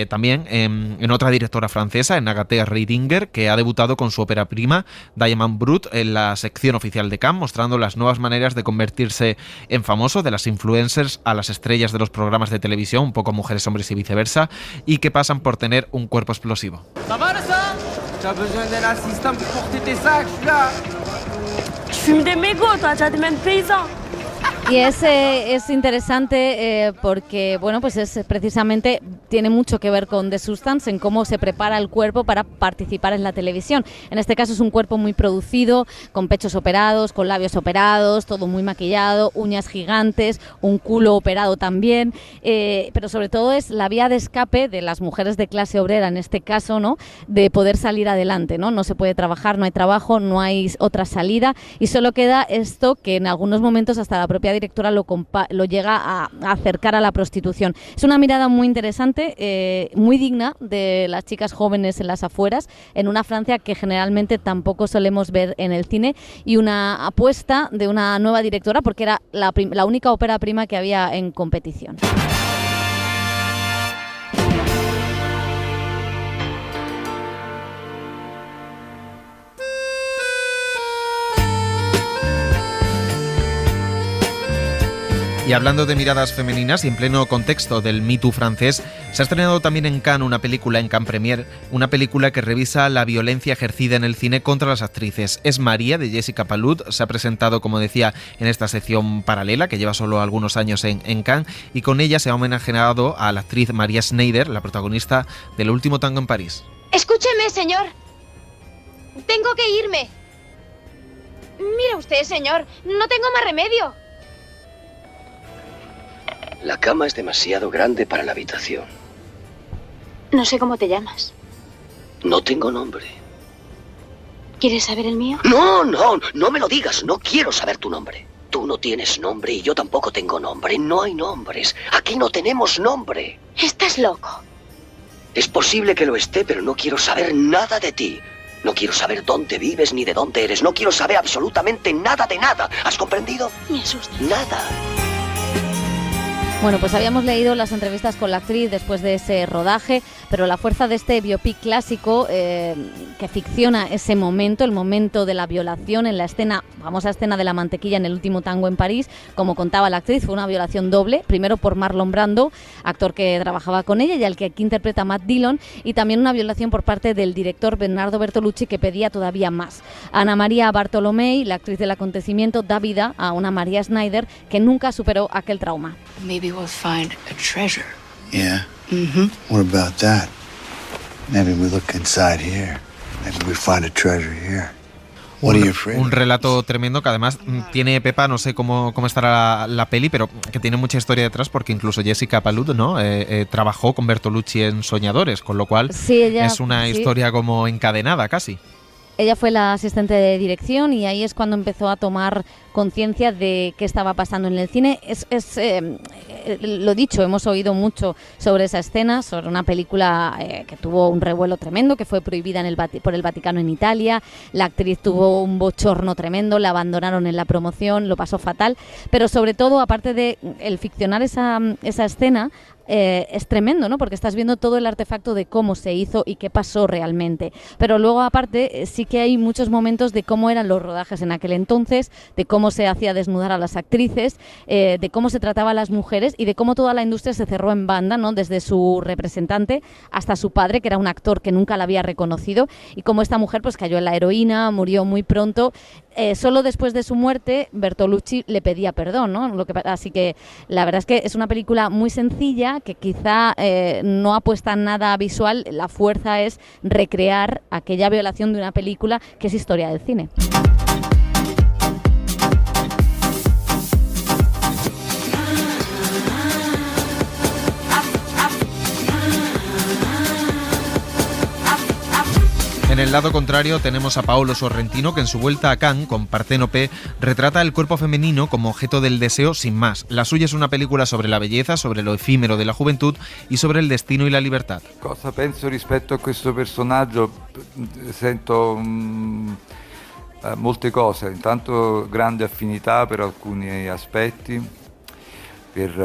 también en otra directora francesa, en Agathe Reidinger, que ha debutado con su ópera prima Diamant Brut en la sección oficial de Cannes, mostrando las nuevas maneras de convertirse en famoso, de las influencers a las estrellas de los programas de televisión, un poco mujeres, hombres y viceversa, y que pasan por tener un cuerpo explosivo. Tu as besoin d'un assistant pour porter tes sacs, je suis là. Tu fumes des mégots, toi, tu as même paysan. Y es interesante porque, bueno, pues es precisamente, tiene mucho que ver con The Substance, en cómo se prepara el cuerpo para participar en la televisión. En este caso es un cuerpo muy producido, con pechos operados, con labios operados, todo muy maquillado, uñas gigantes, un culo operado también, pero sobre todo es la vía de escape de las mujeres de clase obrera, en este caso, ¿no?, de poder salir adelante, ¿no? No se puede trabajar, no hay trabajo, no hay otra salida y solo queda esto que en algunos momentos hasta la propia directora lo llega a acercar a la prostitución. Es una mirada muy interesante, muy digna de las chicas jóvenes en las afueras, en una Francia que generalmente tampoco solemos ver en el cine, y una apuesta de una nueva directora porque era la única ópera prima que había en competición. Y hablando de miradas femeninas y en pleno contexto del Me Too francés, se ha estrenado también en Cannes una película, en Cannes Premiere, una película que revisa la violencia ejercida en el cine contra las actrices. Es María, de Jessica Palud. Se ha presentado, como decía, en esta sección paralela, que lleva solo algunos años en Cannes, y con ella se ha homenajeado a la actriz María Schneider, la protagonista del Último tango en París. Escúcheme, señor. Tengo que irme. Mira usted, señor, no tengo más remedio. La cama es demasiado grande para la habitación. No sé cómo te llamas. No tengo nombre. ¿Quieres saber el mío? No, no me lo digas. No quiero saber tu nombre. Tú no tienes nombre y yo tampoco tengo nombre. No hay nombres. Aquí no tenemos nombre. Estás loco. Es posible que lo esté, pero no quiero saber nada de ti. No quiero saber dónde vives ni de dónde eres. No quiero saber absolutamente nada de nada. ¿Has comprendido? Me asusta. Nada. Bueno, pues habíamos leído las entrevistas con la actriz después de ese rodaje, pero la fuerza de este biopic clásico que ficciona ese momento, el momento de la violación en la escena, famosa escena de la mantequilla en El Último tango en París, como contaba la actriz, fue una violación doble, primero por Marlon Brando, actor que trabajaba con ella y al que aquí interpreta Matt Dillon, y también una violación por parte del director Bernardo Bertolucci, que pedía todavía más. Ana María Bartolomei, la actriz del acontecimiento, da vida a una María Schneider que nunca superó aquel trauma. Maybe we'll find a treasure. Yeah? Mm-hmm. What about that? Maybe we look inside here. Maybe we find a treasure here. What are you afraid of? Un relato tremendo que además tiene, Pepa, no sé cómo estará la peli, pero que tiene mucha historia detrás, porque incluso Jessica Palud, ¿no? Trabajó con Bertolucci en Soñadores, con lo cual sí, ella, es una historia como encadenada casi. Ella fue la asistente de dirección y ahí es cuando empezó a tomar conciencia de qué estaba pasando en el cine. Lo dicho, hemos oído mucho sobre esa escena, sobre una película que tuvo un revuelo tremendo, que fue prohibida por el Vaticano en Italia. La actriz tuvo un bochorno tremendo, la abandonaron en la promoción, lo pasó fatal. Pero sobre todo, aparte de el ficcionar esa escena, es tremendo, ¿no? Porque estás viendo todo el artefacto de cómo se hizo y qué pasó realmente. Pero luego, aparte, sí que hay muchos momentos de cómo eran los rodajes en aquel entonces, de cómo se hacía desnudar a las actrices, de cómo se trataba a las mujeres y de cómo toda la industria se cerró en banda, ¿no? Desde su representante hasta su padre, que era un actor que nunca la había reconocido, y cómo esta mujer pues cayó en la heroína, murió muy pronto. Solo después de su muerte Bertolucci le pedía perdón, ¿no? Así que la verdad es que es una película muy sencilla, que quizá no apuesta en nada visual. La fuerza es recrear aquella violación de una película que es historia del cine. En el lado contrario tenemos a Paolo Sorrentino, que en su vuelta a Cannes con Parténope retrata el cuerpo femenino como objeto del deseo sin más. La suya es una película sobre la belleza, sobre lo efímero de la juventud y sobre el destino y la libertad. Cosa penso rispetto a questo personaggio? Sento molte cose. Intanto grande affinità per alcuni aspetti, per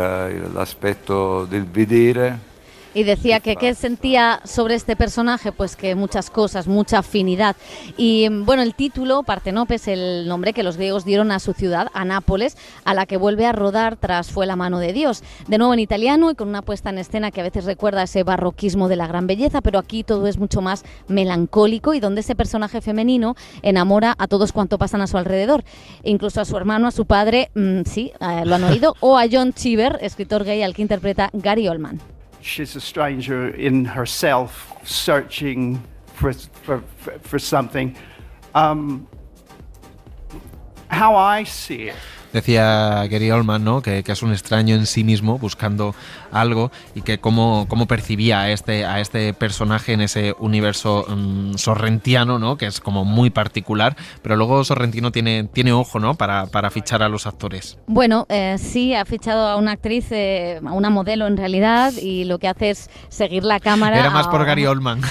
l'aspetto del vedere. Y decía que qué sentía sobre este personaje, pues que muchas cosas, mucha afinidad. Y bueno, el título, Parténope, es el nombre que los griegos dieron a su ciudad, a Nápoles, a la que vuelve a rodar tras Fue la mano de Dios. De nuevo en italiano y con una puesta en escena que a veces recuerda ese barroquismo de la gran belleza, pero aquí todo es mucho más melancólico y donde ese personaje femenino enamora a todos cuanto pasan a su alrededor. Incluso a su hermano, a su padre, sí, lo han oído, o a John Cheever, escritor gay al que interpreta Gary Oldman. She's a stranger in herself, searching for something. How I see it. Decía Gary Oldman, ¿no? que es un extraño en sí mismo buscando algo, y que cómo percibía a este personaje en ese universo sorrentiano, ¿no? Que es como muy particular, pero luego Sorrentino tiene ojo, ¿no? para fichar a los actores. Bueno, sí, ha fichado a una actriz, a una modelo en realidad, y lo que hace es seguir la cámara. Era más por Gary Oldman.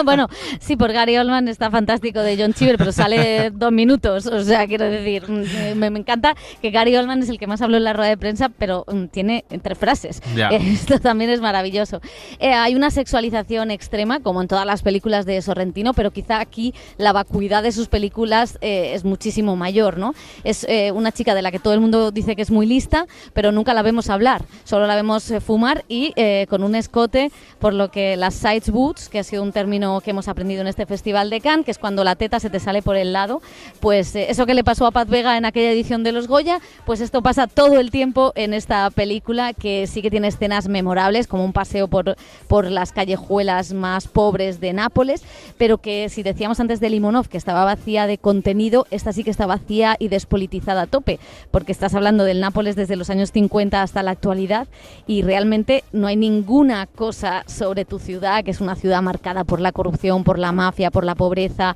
Bueno, sí, por Gary Oldman está fantástico de John Cheever, pero sale 2 minutos, o sea, quiero decir, me encanta que Gary Oldman es el que más habló en la rueda de prensa, pero tiene 3 frases. Ya. Esto también es maravilloso. Hay una sexualización extrema, como en todas las películas de Sorrentino, pero quizá aquí la vacuidad de sus películas es muchísimo mayor, ¿no? Es una chica de la que todo el mundo dice que es muy lista, pero nunca la vemos hablar, solo la vemos fumar y con un escote, por lo que las side boots, que ha sido un término que hemos aprendido en este Festival de Cannes, que es cuando la teta se te sale por el lado, pues eso que le pasó a Paz Vega en aquella edición de los Goya, pues esto pasa todo el tiempo en esta película, que sí que tiene escenas memorables, como un paseo por las callejuelas más pobres de Nápoles, pero que si decíamos antes de Limonov que estaba vacía de contenido, esta sí que está vacía y despolitizada a tope, porque estás hablando del Nápoles desde los años 50 hasta la actualidad y realmente no hay ninguna cosa sobre tu ciudad, que es una ciudad marcada por la corrupción, por la mafia, por la pobreza,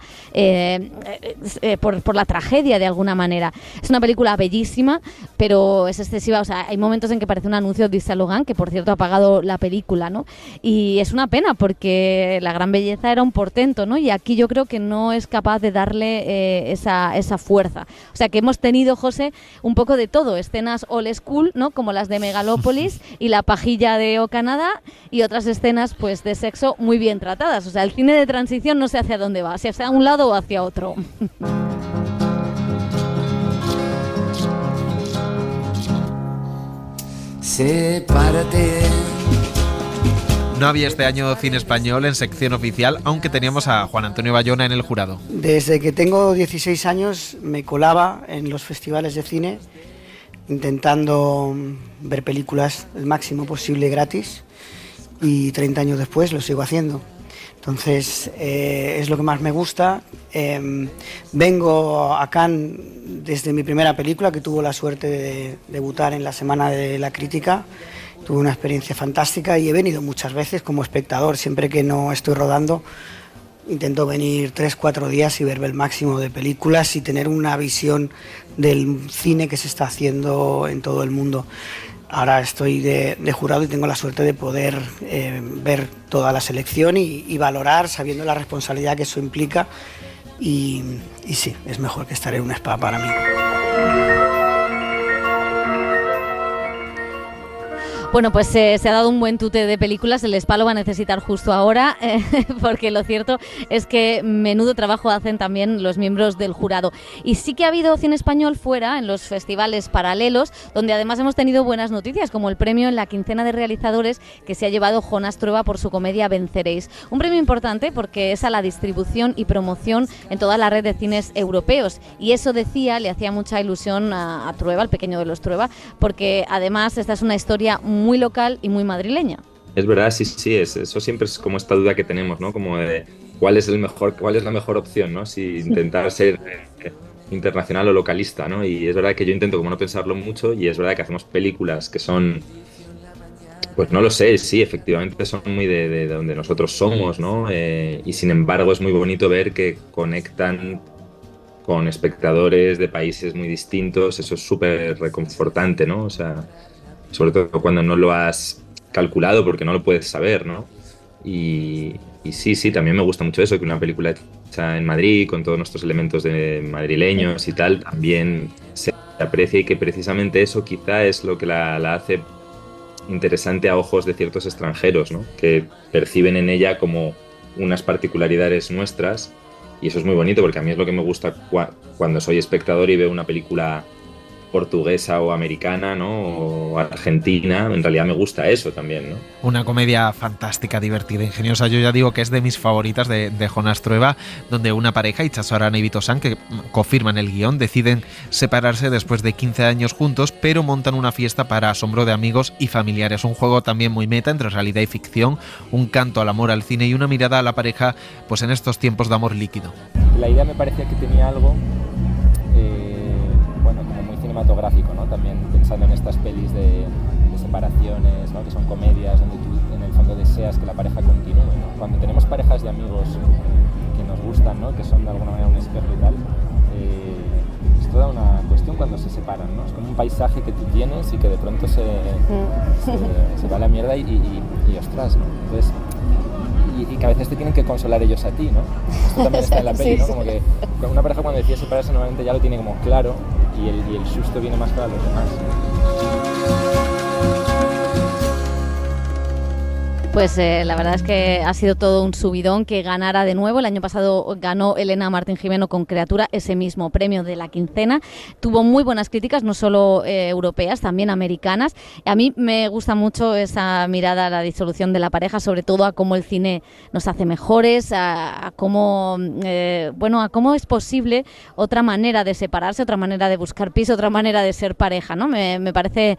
por la tragedia de alguna manera. Es una película bellísima, pero es excesiva. O sea, hay momentos en que parece un anuncio de Yves Saint Laurent, que por cierto ha pagado la película, ¿no? Y es una pena porque la gran belleza era un portento, ¿no? Y aquí yo creo que no es capaz de darle esa fuerza. O sea, que hemos tenido, José, un poco de todo. Escenas old school, ¿no? Como las de Megalópolis y La pajilla de O Canadá, y otras escenas pues de sexo muy bien tratadas. O sea, el cine de transición no sé hacia dónde va, si hacia un lado o hacia otro. Sepárate. No había este año cine español en sección oficial, aunque teníamos a Juan Antonio Bayona en el jurado. Desde que tengo 16 años me colaba en los festivales de cine intentando ver películas el máximo posible gratis, y 30 años después lo sigo haciendo. Entonces es lo que más me gusta. Vengo a Cannes desde mi primera película, que tuvo la suerte de debutar en la Semana de la Crítica. Tuve una experiencia fantástica y he venido muchas veces como espectador. Siempre que no estoy rodando intento venir 3-4 días y ver el máximo de películas y tener una visión del cine que se está haciendo en todo el mundo. Ahora estoy de jurado y tengo la suerte de poder ver toda la selección y valorar, sabiendo la responsabilidad que eso implica. Y sí, es mejor que estar en un spa para mí. Bueno, pues se ha dado un buen tute de películas, el spa lo va a necesitar justo ahora, porque lo cierto es que menudo trabajo hacen también los miembros del jurado. Y sí que ha habido cine español fuera, en los festivales paralelos, donde además hemos tenido buenas noticias, como el premio en la quincena de realizadores que se ha llevado Jonas Trueba por su comedia Venceréis. Un premio importante porque es a la distribución y promoción en toda la red de cines europeos. Y eso, decía, le hacía mucha ilusión a Trueba, el pequeño de los Trueba, porque además esta es una historia muy local y muy madrileña. Es verdad, sí, eso siempre es como esta duda que tenemos, ¿no? Como de cuál es la mejor opción, ¿no? Si intentar ser internacional o localista, ¿no? Y es verdad que yo intento como no pensarlo mucho, y es verdad que hacemos películas que son, pues no lo sé, sí, efectivamente son muy de donde nosotros somos, ¿no? Y sin embargo es muy bonito ver que conectan con espectadores de países muy distintos. Eso es súper reconfortante, ¿no? O sea, sobre todo cuando no lo has calculado, porque no lo puedes saber, ¿no? Y sí, también me gusta mucho eso, que una película hecha en Madrid, con todos nuestros elementos de madrileños y tal, también se aprecia, y que precisamente eso quizá es lo que la hace interesante a ojos de ciertos extranjeros, ¿no? Que perciben en ella como unas particularidades nuestras, y eso es muy bonito, porque a mí es lo que me gusta cuando soy espectador y veo una película portuguesa o americana, ¿no? O argentina. En realidad me gusta eso también, ¿no? Una comedia fantástica, divertida, ingeniosa. Yo ya digo que es de mis favoritas de Jonas Trueba, donde una pareja, Itxaso Arana y Vito San, que confirman el guión, deciden separarse después de 15 años juntos, pero montan una fiesta para asombro de amigos y familiares. Un juego también muy meta entre realidad y ficción, un canto al amor al cine y una mirada a la pareja, pues en estos tiempos de amor líquido. La idea me parecía que tenía algo cinematográfico, ¿no? También pensando en estas pelis de separaciones, ¿no? Que son comedias donde tú en el fondo deseas que la pareja continúe, ¿no? Cuando tenemos parejas de amigos que nos gustan, ¿no? Que son de alguna manera un espejo y tal, es toda una cuestión cuando se separan, ¿no? Es como un paisaje que tú tienes y que de pronto se va a la mierda y ostras, ¿no? Entonces, y que a veces te tienen que consolar ellos a ti, ¿no? Esto también está en la peli, ¿no? Como que una pareja cuando decide separarse normalmente ya lo tiene como claro, y el susto viene más para los demás. Pues la verdad es que ha sido todo un subidón que ganara de nuevo. El año pasado ganó Elena Martín Jimeno con Criatura, ese mismo premio de la quincena. Tuvo muy buenas críticas, no solo europeas, también americanas. A mí me gusta mucho esa mirada a la disolución de la pareja, sobre todo a cómo el cine nos hace mejores, a cómo, a cómo es posible otra manera de separarse, otra manera de buscar piso, otra manera de ser pareja, ¿no? Me parece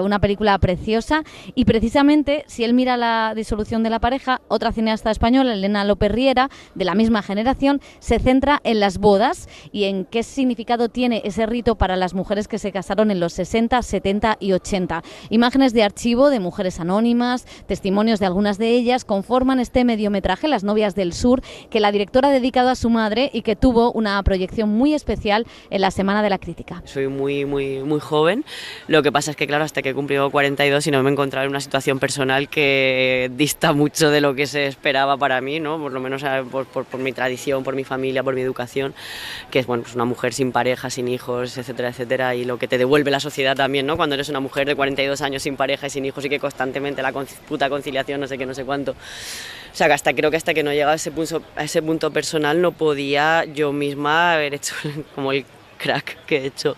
una película preciosa y precisamente si él mira la disolución de la pareja, otra cineasta española, Elena López Riera, de la misma generación, se centra en las bodas y en qué significado tiene ese rito para las mujeres que se casaron en los 60, 70 y 80. Imágenes de archivo de mujeres anónimas, testimonios de algunas de ellas, conforman este mediometraje, Las novias del sur, que la directora ha dedicado a su madre y que tuvo una proyección muy especial en la Semana de la Crítica. Soy muy joven, lo que pasa es que claro, hasta que he cumplido 42 y no me he encontrado en una situación personal que dista mucho de lo que se esperaba para mí, ¿no? Por lo menos por mi tradición, por mi familia, por mi educación, que es pues una mujer sin pareja, sin hijos, etcétera, etcétera, y lo que te devuelve la sociedad también, ¿no? Cuando eres una mujer de 42 años sin pareja y sin hijos y que constantemente la puta conciliación, no sé qué, no sé cuánto. O sea, que creo que hasta que no llegaba a ese punto personal no podía yo misma haber hecho como el crack que he hecho.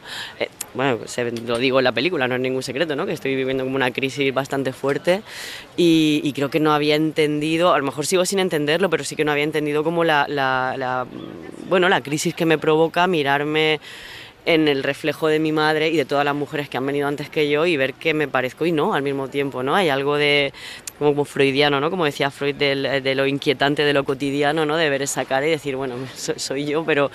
Bueno, lo digo en la película, no es ningún secreto, ¿no? Que estoy viviendo como una crisis bastante fuerte y creo que no había entendido, a lo mejor sigo sin entenderlo, pero sí que no había entendido como la crisis que me provoca mirarme en el reflejo de mi madre y de todas las mujeres que han venido antes que yo y ver que me parezco y no al mismo tiempo, ¿no? Hay algo de como freudiano, ¿no? Como decía Freud, de lo inquietante de lo cotidiano, ¿no? De ver esa cara y decir, bueno, soy yo, pero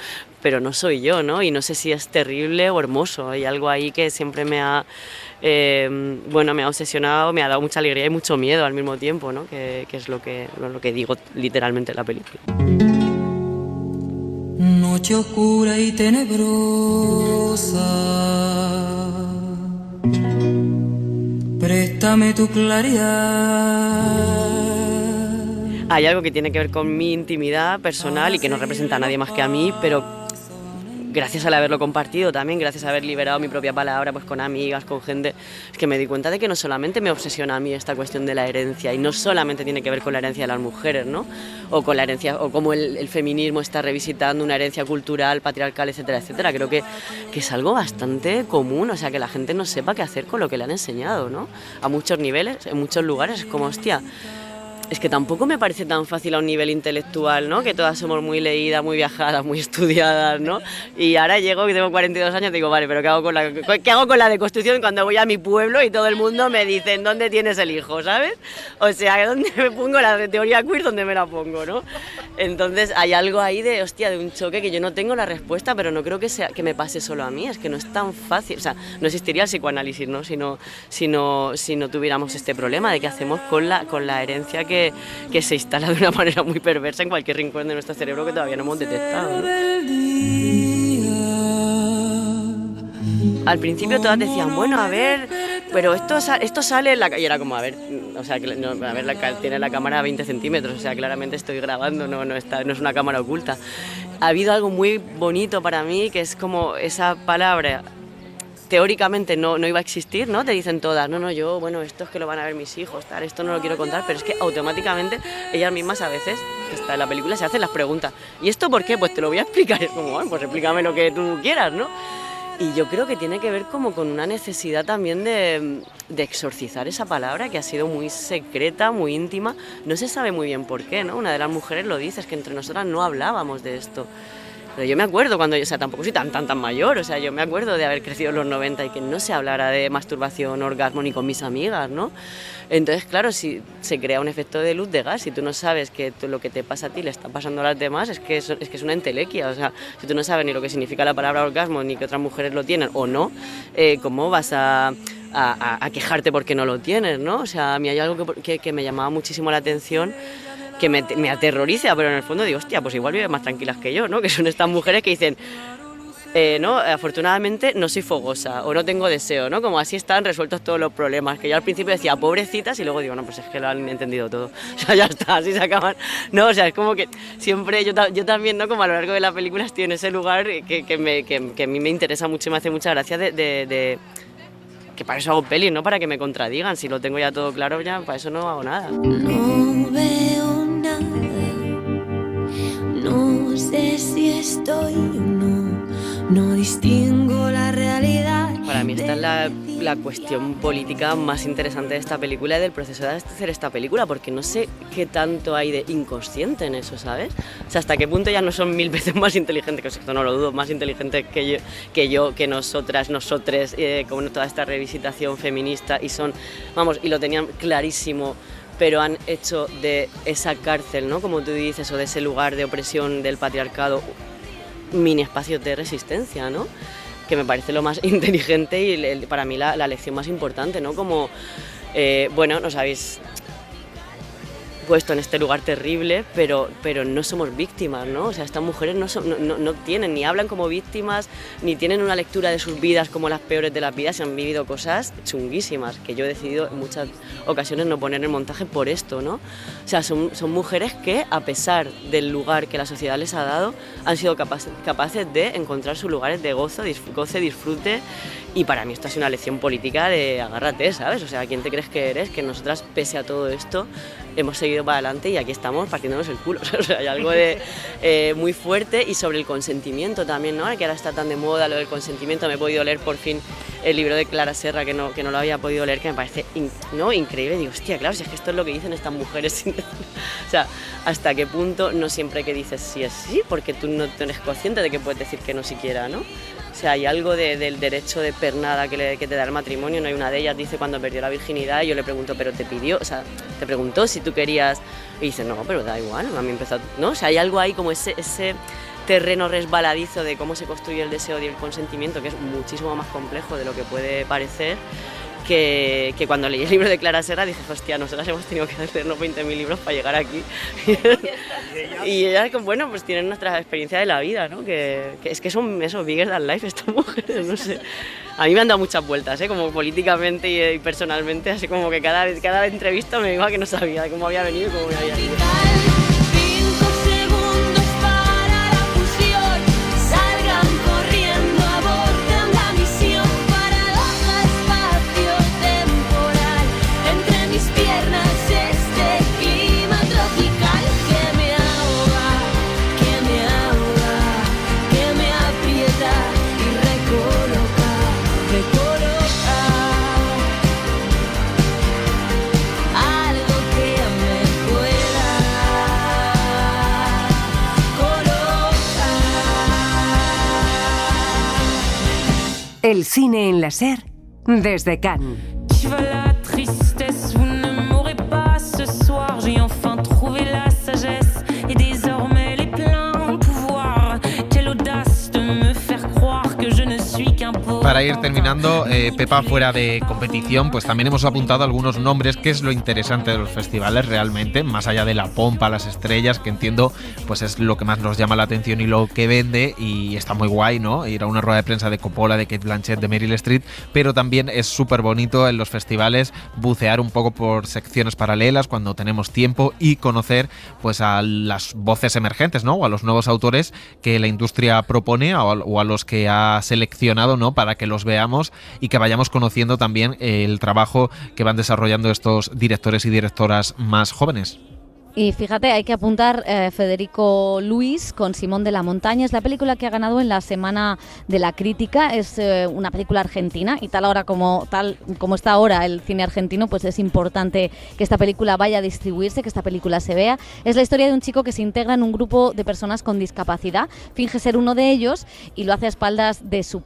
no soy yo, ¿no? Y no sé si es terrible o hermoso. Hay algo ahí que siempre me ha obsesionado, me ha dado mucha alegría y mucho miedo al mismo tiempo, ¿no? Que es lo que digo literalmente en la película. Noche oscura y tenebrosa, préstame tu claridad. Hay algo que tiene que ver con mi intimidad personal y que no representa a nadie más que a mí, pero gracias al haberlo compartido también, gracias a haber liberado mi propia palabra pues con amigas, con gente, es que me di cuenta de que no solamente me obsesiona a mí esta cuestión de la herencia y no solamente tiene que ver con la herencia de las mujeres, ¿no? O con la herencia, o cómo el feminismo está revisitando una herencia cultural, patriarcal, etcétera, etcétera. Creo que es algo bastante común, o sea, que la gente no sepa qué hacer con lo que le han enseñado, ¿no? A muchos niveles, en muchos lugares, es como, hostia, es que tampoco me parece tan fácil a un nivel intelectual, ¿no? Que todas somos muy leídas, muy viajadas, muy estudiadas, ¿no? Y ahora llego y tengo 42 años y digo, vale, pero ¿qué hago con la deconstrucción cuando voy a mi pueblo y todo el mundo me dice ¿en dónde tienes el hijo? ¿Sabes? O sea, ¿dónde me pongo la teoría queer? ¿Dónde me la pongo, no? Entonces hay algo ahí de, hostia, de un choque que yo no tengo la respuesta, pero no creo que me pase solo a mí, es que no es tan fácil, o sea, no existiría el psicoanálisis, ¿no? Si no tuviéramos este problema de qué hacemos con la herencia que se instala de una manera muy perversa en cualquier rincón de nuestro cerebro que todavía no hemos detectado, ¿no? Al principio todas decían, bueno, a ver, pero esto sale en la calle, y era como, a ver, o sea, tiene la cámara a 20 centímetros, o sea, claramente estoy grabando, no es una cámara oculta. Ha habido algo muy bonito para mí, que es como esa palabra teóricamente no iba a existir, ¿no? Te dicen todas, yo, bueno, esto es que lo van a ver mis hijos, tal, esto no lo quiero contar, pero es que automáticamente ellas mismas a veces, que está en la película, se hacen las preguntas. ¿Y esto por qué? Pues te lo voy a explicar. Es como, bueno, pues explícame lo que tú quieras, ¿no? Y yo creo que tiene que ver como con una necesidad también de exorcizar esa palabra que ha sido muy secreta, muy íntima. No se sabe muy bien por qué, ¿no? Una de las mujeres lo dice, es que entre nosotras no hablábamos de esto. Pero yo me acuerdo cuando, o sea, tampoco soy tan mayor, o sea, yo me acuerdo de haber crecido en los 90 y que no se hablara de masturbación, orgasmo ni con mis amigas, ¿no? Entonces, claro, si se crea un efecto de luz de gas, si tú no sabes que lo que te pasa a ti le está pasando a las demás, es que es una entelequia, o sea, si tú no sabes ni lo que significa la palabra orgasmo, ni que otras mujeres lo tienen o no, ¿cómo vas a quejarte porque no lo tienes, ¿no? O sea, a mí hay algo que me llamaba muchísimo la atención, que me aterroriza, pero en el fondo digo, hostia, pues igual viven más tranquilas que yo, ¿no? Que son estas mujeres que dicen, ¿no? Afortunadamente no soy fogosa o no tengo deseo, ¿no? Como así están resueltos todos los problemas, que yo al principio decía pobrecitas y luego digo, no, pues es que lo han entendido todo, o sea, ya está, así se acaban, no, o sea, es como que siempre yo también, ¿no? Como a lo largo de la película estoy en ese lugar que a mí me interesa mucho y me hace mucha gracia de que para eso hago pelis, no para que me contradigan, si lo tengo ya todo claro, ya para eso no hago nada. No veo nada, no sé si estoy o no distingo la realidad. Para mí esta es la cuestión política más interesante de esta película y del proceso de hacer esta película, porque no sé qué tanto hay de inconsciente en eso, ¿sabes? O sea, hasta qué punto ya no son 1000 veces más inteligentes, que esto no lo dudo, más inteligentes que nosotras, nosotres, con toda esta revisitación feminista, y son, vamos, y lo tenían clarísimo, pero han hecho de esa cárcel, ¿no? Como tú dices, o de ese lugar de opresión del patriarcado, mini espacios de resistencia, ¿no? Que me parece lo más inteligente y para mí la lección más importante, ¿no? Como, bueno, nos habéis puesto en este lugar terrible, pero no somos víctimas, ¿no? O sea, estas mujeres no tienen, ni hablan como víctimas, ni tienen una lectura de sus vidas como las peores de las vidas, y han vivido cosas chunguísimas, que yo he decidido en muchas ocasiones no poner en montaje por esto, ¿no? O sea, son mujeres que, a pesar del lugar que la sociedad les ha dado, han sido capaces de encontrar sus lugares de goce, disfrute, y para mí esto es una lección política de agárrate, ¿sabes? O sea, ¿quién te crees que eres? Que nosotras, pese a todo esto, hemos seguido para adelante y aquí estamos partiéndonos el culo. O sea, hay algo de muy fuerte, y sobre el consentimiento también, ¿no? Que ahora está tan de moda lo del consentimiento. Me he podido leer por fin el libro de Clara Serra, que no lo había podido leer, que me parece increíble. Digo, hostia, claro, si es que esto es lo que dicen estas mujeres. O sea, hasta qué punto no siempre que dices sí es sí, porque tú no eres consciente de que puedes decir que no siquiera, ¿no? O sea, hay algo del derecho de pernada que te da el matrimonio, no hay una de ellas, dice cuando perdió la virginidad, y yo le pregunto, pero te pidió, o sea, te preguntó si tú querías, y dice, no, pero da igual, a mí empezó, ¿no? O sea, hay algo ahí como ese terreno resbaladizo de cómo se construye el deseo y el consentimiento, que es muchísimo más complejo de lo que puede parecer, que cuando leí el libro de Clara Serra dije, hostia, nosotras hemos tenido que hacernos 20.000 libros para llegar aquí. Y ellas, bueno, pues tienen nuestra experiencia de la vida, ¿no? Que es que son esos bigger than life estas mujeres, no sé. A mí me han dado muchas vueltas, como políticamente y personalmente, así como que cada entrevista me iba que no sabía de cómo había venido y cómo me había ido. El cine en la SER, desde Cannes. Viva la tristesse, vous ne m'aurez pas ce soir. J'ai enfin trouvé la sagesse et désormais les pleins pouvoirs. Quelle audace de me faire croire que je ne suis qu'un pauvre. Para ir terminando, Pepa, fuera de competición, pues también hemos apuntado algunos nombres, que es lo interesante de los festivales realmente, más allá de la pompa, las estrellas, que entiendo pues es lo que más nos llama la atención y lo que vende, y está muy guay, ¿no? Ir a una rueda de prensa de Coppola, de Cate Blanchett, de Meryl Streep, pero también es súper bonito en los festivales bucear un poco por secciones paralelas cuando tenemos tiempo y conocer pues a las voces emergentes, ¿no? O a los nuevos autores que la industria propone o a los que ha seleccionado, ¿no? Para que los veamos y que vayamos conociendo también el trabajo que van desarrollando estos directores y directoras más jóvenes. Y fíjate, hay que apuntar Federico Luis con Simón de la Montaña. Es la película que ha ganado en la Semana de la Crítica. Es una película argentina y tal como está ahora el cine argentino, pues es importante que esta película vaya a distribuirse, que esta película se vea. Es la historia de un chico que se integra en un grupo de personas con discapacidad, finge ser uno de ellos y lo hace a espaldas de sus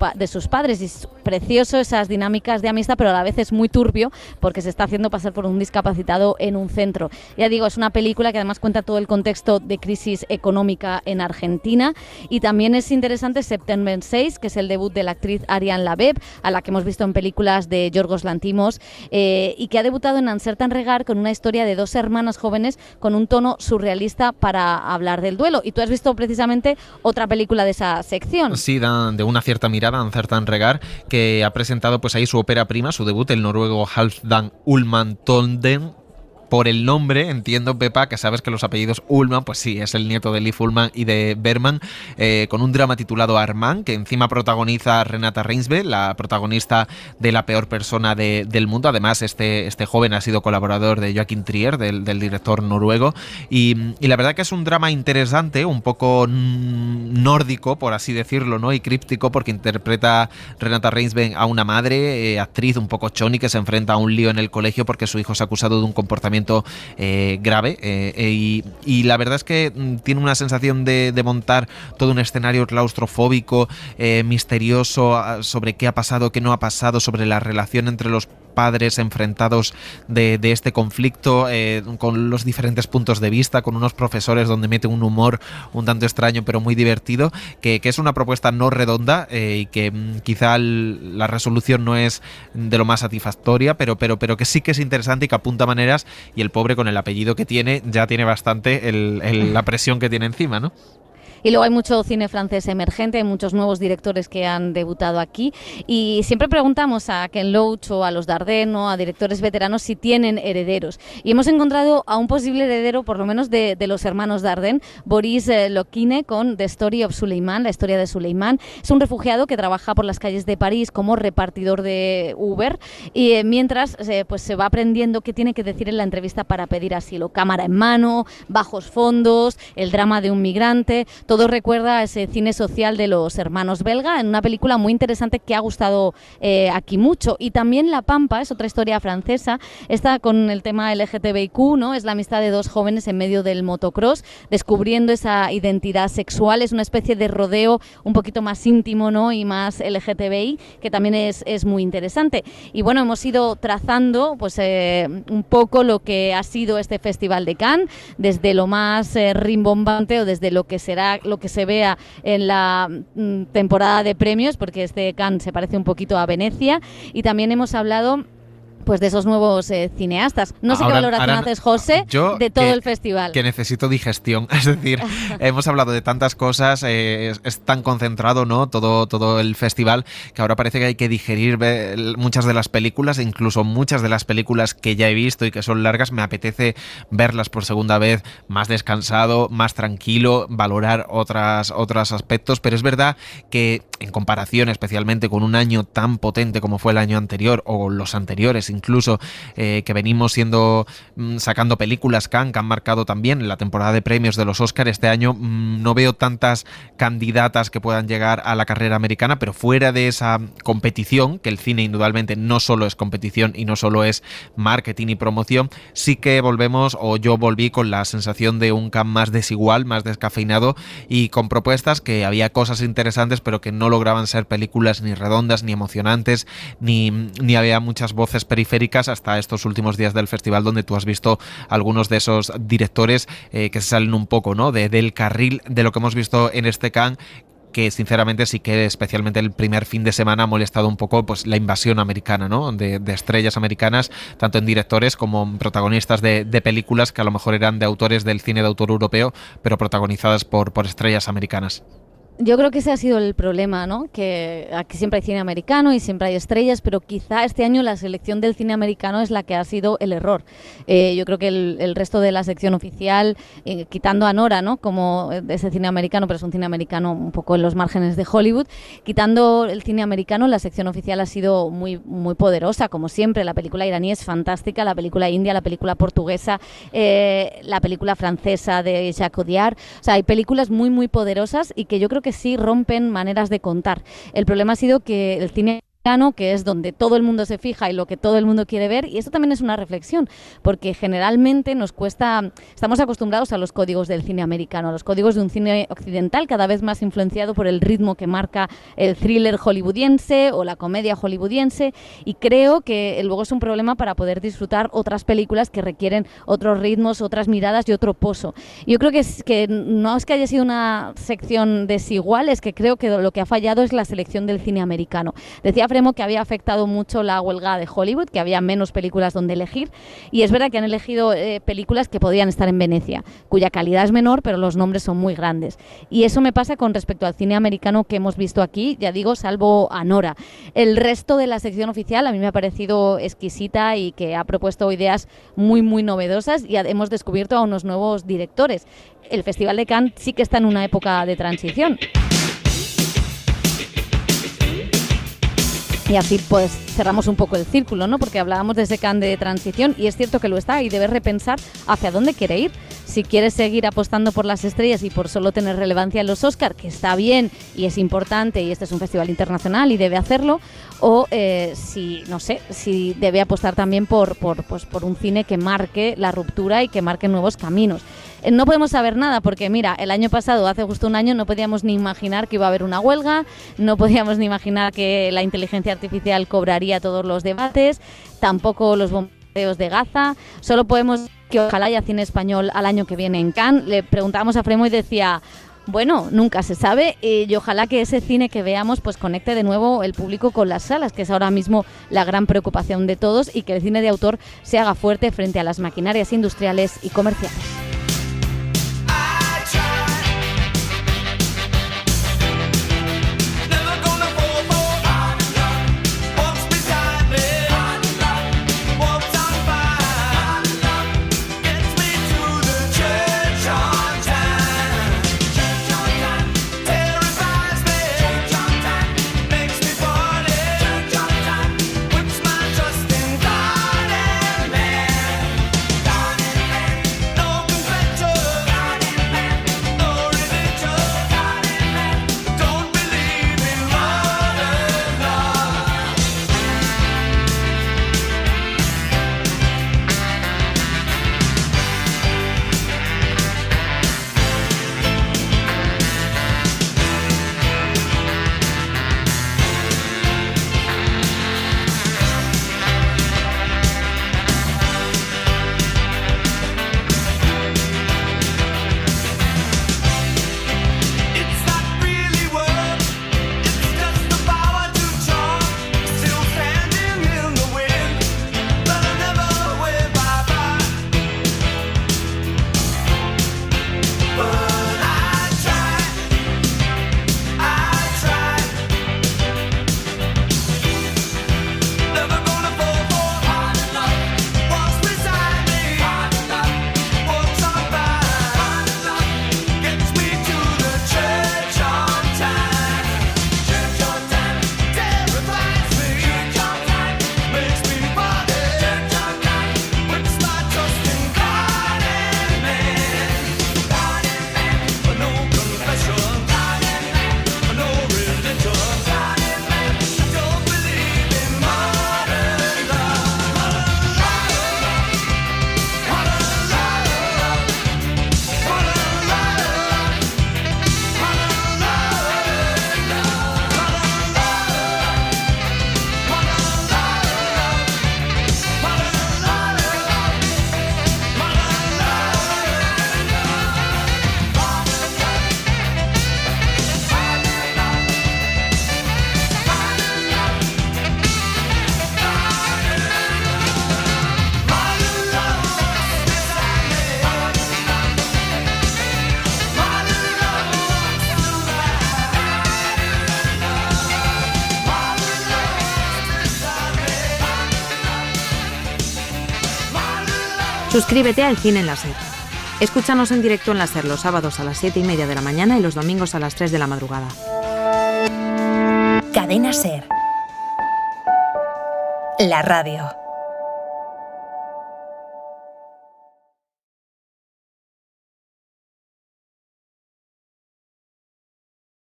padres. Y es precioso esas dinámicas de amistad, pero a la vez es muy turbio porque se está haciendo pasar por un discapacitado en un centro. Ya digo, es una película película que además cuenta todo el contexto de crisis económica en Argentina. Y también es interesante September 6, que es el debut de la actriz Ariane Labeeb, a la que hemos visto en películas de Yorgos Lanthimos, y que ha debutado en Uncertain Regard con una historia de dos hermanas jóvenes con un tono surrealista para hablar del duelo. Y tú has visto precisamente otra película de esa sección. Sí, de una cierta mirada, Uncertain Regard, que ha presentado pues ahí su ópera prima, su debut, el noruego Halvdan Ullmann Tonden. Por el nombre, entiendo, Pepa, que sabes que los apellidos Ullmann, pues sí, es el nieto de Liv Ullmann y de Bergman, con un drama titulado Armand, que encima protagoniza Renata Reinsve, la protagonista de La peor persona del mundo. Además, este joven ha sido colaborador de Joachim Trier, del director noruego, y la verdad que es un drama interesante, un poco nórdico, por así decirlo, ¿no? Y críptico, porque interpreta Renata Reinsve a una madre, actriz un poco choni, que se enfrenta a un lío en el colegio porque su hijo es acusado de un comportamiento grave, y la verdad es que tiene una sensación de montar todo un escenario claustrofóbico, misterioso, sobre qué ha pasado, qué no ha pasado, sobre la relación entre los padres enfrentados de este conflicto, con los diferentes puntos de vista, con unos profesores donde mete un humor un tanto extraño pero muy divertido, que es una propuesta no redonda, y que quizá la resolución no es de lo más satisfactoria, pero que sí que es interesante y que apunta maneras, y el pobre, con el apellido que tiene, ya tiene bastante la presión que tiene encima, ¿no? Y luego hay mucho cine francés emergente, hay muchos nuevos directores que han debutado aquí, y siempre preguntamos a Ken Loach o a los Dardenne o a directores veteranos si tienen herederos. Y hemos encontrado a un posible heredero, por lo menos de los hermanos Dardenne, Boris Lokine, con The Story of Suleiman, la historia de Suleiman. Es un refugiado que trabaja por las calles de París como repartidor de Uber, y mientras pues se va aprendiendo qué tiene que decir en la entrevista para pedir asilo. Cámara en mano, bajos fondos, el drama de un migrante. Todo recuerda a ese cine social de los hermanos belga, en una película muy interesante que ha gustado aquí mucho. Y también La Pampa es otra historia francesa, esta con el tema LGTBIQ, ¿no? Es la amistad de dos jóvenes en medio del motocross, descubriendo esa identidad sexual. Es una especie de rodeo un poquito más íntimo, ¿no? Y más LGTBI, que también es muy interesante. Y bueno, hemos ido trazando pues un poco lo que ha sido este Festival de Cannes, desde lo más rimbombante, o desde lo que será, lo que se vea en la temporada de premios, porque este Cannes se parece un poquito a Venecia, y también hemos hablado pues de esos nuevos cineastas. No sé qué valoración haces, José, de todo el festival. Que necesito digestión. Es decir, hemos hablado de tantas cosas, es tan concentrado, ¿no? Todo el festival, que ahora parece que hay que digerir muchas de las películas, e incluso muchas de las películas que ya he visto y que son largas, me apetece verlas por segunda vez más descansado, más tranquilo, valorar otros aspectos, pero es verdad que en comparación especialmente con un año tan potente como fue el año anterior, o los anteriores incluso, que venimos sacando películas que han marcado también la temporada de premios de los Oscar, este año no veo tantas candidatas que puedan llegar a la carrera americana, pero fuera de esa competición, que el cine indudablemente no solo es competición y no solo es marketing y promoción, sí que yo volví con la sensación de un Cannes más desigual, más descafeinado, y con propuestas que había cosas interesantes, pero que no lograban ser películas ni redondas, ni emocionantes, ni había muchas voces periféricas hasta estos últimos días del festival, donde tú has visto algunos de esos directores que se salen un poco, ¿no? del carril de lo que hemos visto en este Cannes, que sinceramente sí que especialmente el primer fin de semana ha molestado un poco pues la invasión americana, ¿no? de estrellas americanas, tanto en directores como en protagonistas de películas que a lo mejor eran de autores del cine de autor europeo, pero protagonizadas por estrellas americanas. Yo creo que ese ha sido el problema, ¿no? Que aquí siempre hay cine americano y siempre hay estrellas, pero quizá este año la selección del cine americano es la que ha sido el error. Yo creo que el resto de la sección oficial, quitando a Nora, ¿no? Como ese cine americano, pero es un cine americano un poco en los márgenes de Hollywood, quitando el cine americano, la sección oficial ha sido muy, muy poderosa, como siempre. La película iraní es fantástica, la película india, la película portuguesa, la película francesa de Jacques Audiard. O sea, hay películas muy, muy poderosas y que yo creo que sí rompen maneras de contar. El problema ha sido que el cine americano, que es donde todo el mundo se fija y lo que todo el mundo quiere ver, y esto también es una reflexión, porque generalmente nos cuesta, estamos acostumbrados a los códigos del cine americano, a los códigos de un cine occidental cada vez más influenciado por el ritmo que marca el thriller hollywoodiense o la comedia hollywoodiense, y creo que luego es un problema para poder disfrutar otras películas que requieren otros ritmos, otras miradas y otro pozo. Yo creo que no es que haya sido una sección desigual, es que creo que lo que ha fallado es la selección del cine americano. Decía Fremo que había afectado mucho la huelga de Hollywood, que había menos películas donde elegir, y es verdad que han elegido películas que podían estar en Venecia, cuya calidad es menor, pero los nombres son muy grandes. Y eso me pasa con respecto al cine americano que hemos visto aquí, ya digo, salvo Anora. El resto de la sección oficial a mí me ha parecido exquisita y que ha propuesto ideas muy, muy novedosas, y hemos descubierto a unos nuevos directores. El Festival de Cannes sí que está en una época de transición. Y así pues cerramos un poco el círculo, ¿no? Porque hablábamos de ese Cannes de transición y es cierto que lo está, y debes repensar hacia dónde quiere ir. Si quieres seguir apostando por las estrellas y por solo tener relevancia en los Oscar, que está bien y es importante y este es un festival internacional y debe hacerlo, o si debe apostar también por un cine que marque la ruptura y que marque nuevos caminos. No podemos saber nada porque, mira, el año pasado, hace justo un año, no podíamos ni imaginar que iba a haber una huelga, no podíamos ni imaginar que la inteligencia artificial cobraría todos los debates, tampoco los bombardeos de Gaza. Solo podemos que ojalá haya cine español al año que viene en Cannes. Le preguntábamos a Fremo y decía, bueno, nunca se sabe, y ojalá que ese cine que veamos pues conecte de nuevo el público con las salas, que es ahora mismo la gran preocupación de todos, y que el cine de autor se haga fuerte frente a las maquinarias industriales y comerciales. Suscríbete al Cine en la SER. Escúchanos en directo en la SER los sábados a las 7:30 de la mañana y los domingos a las 3 de la madrugada. Cadena SER. La radio.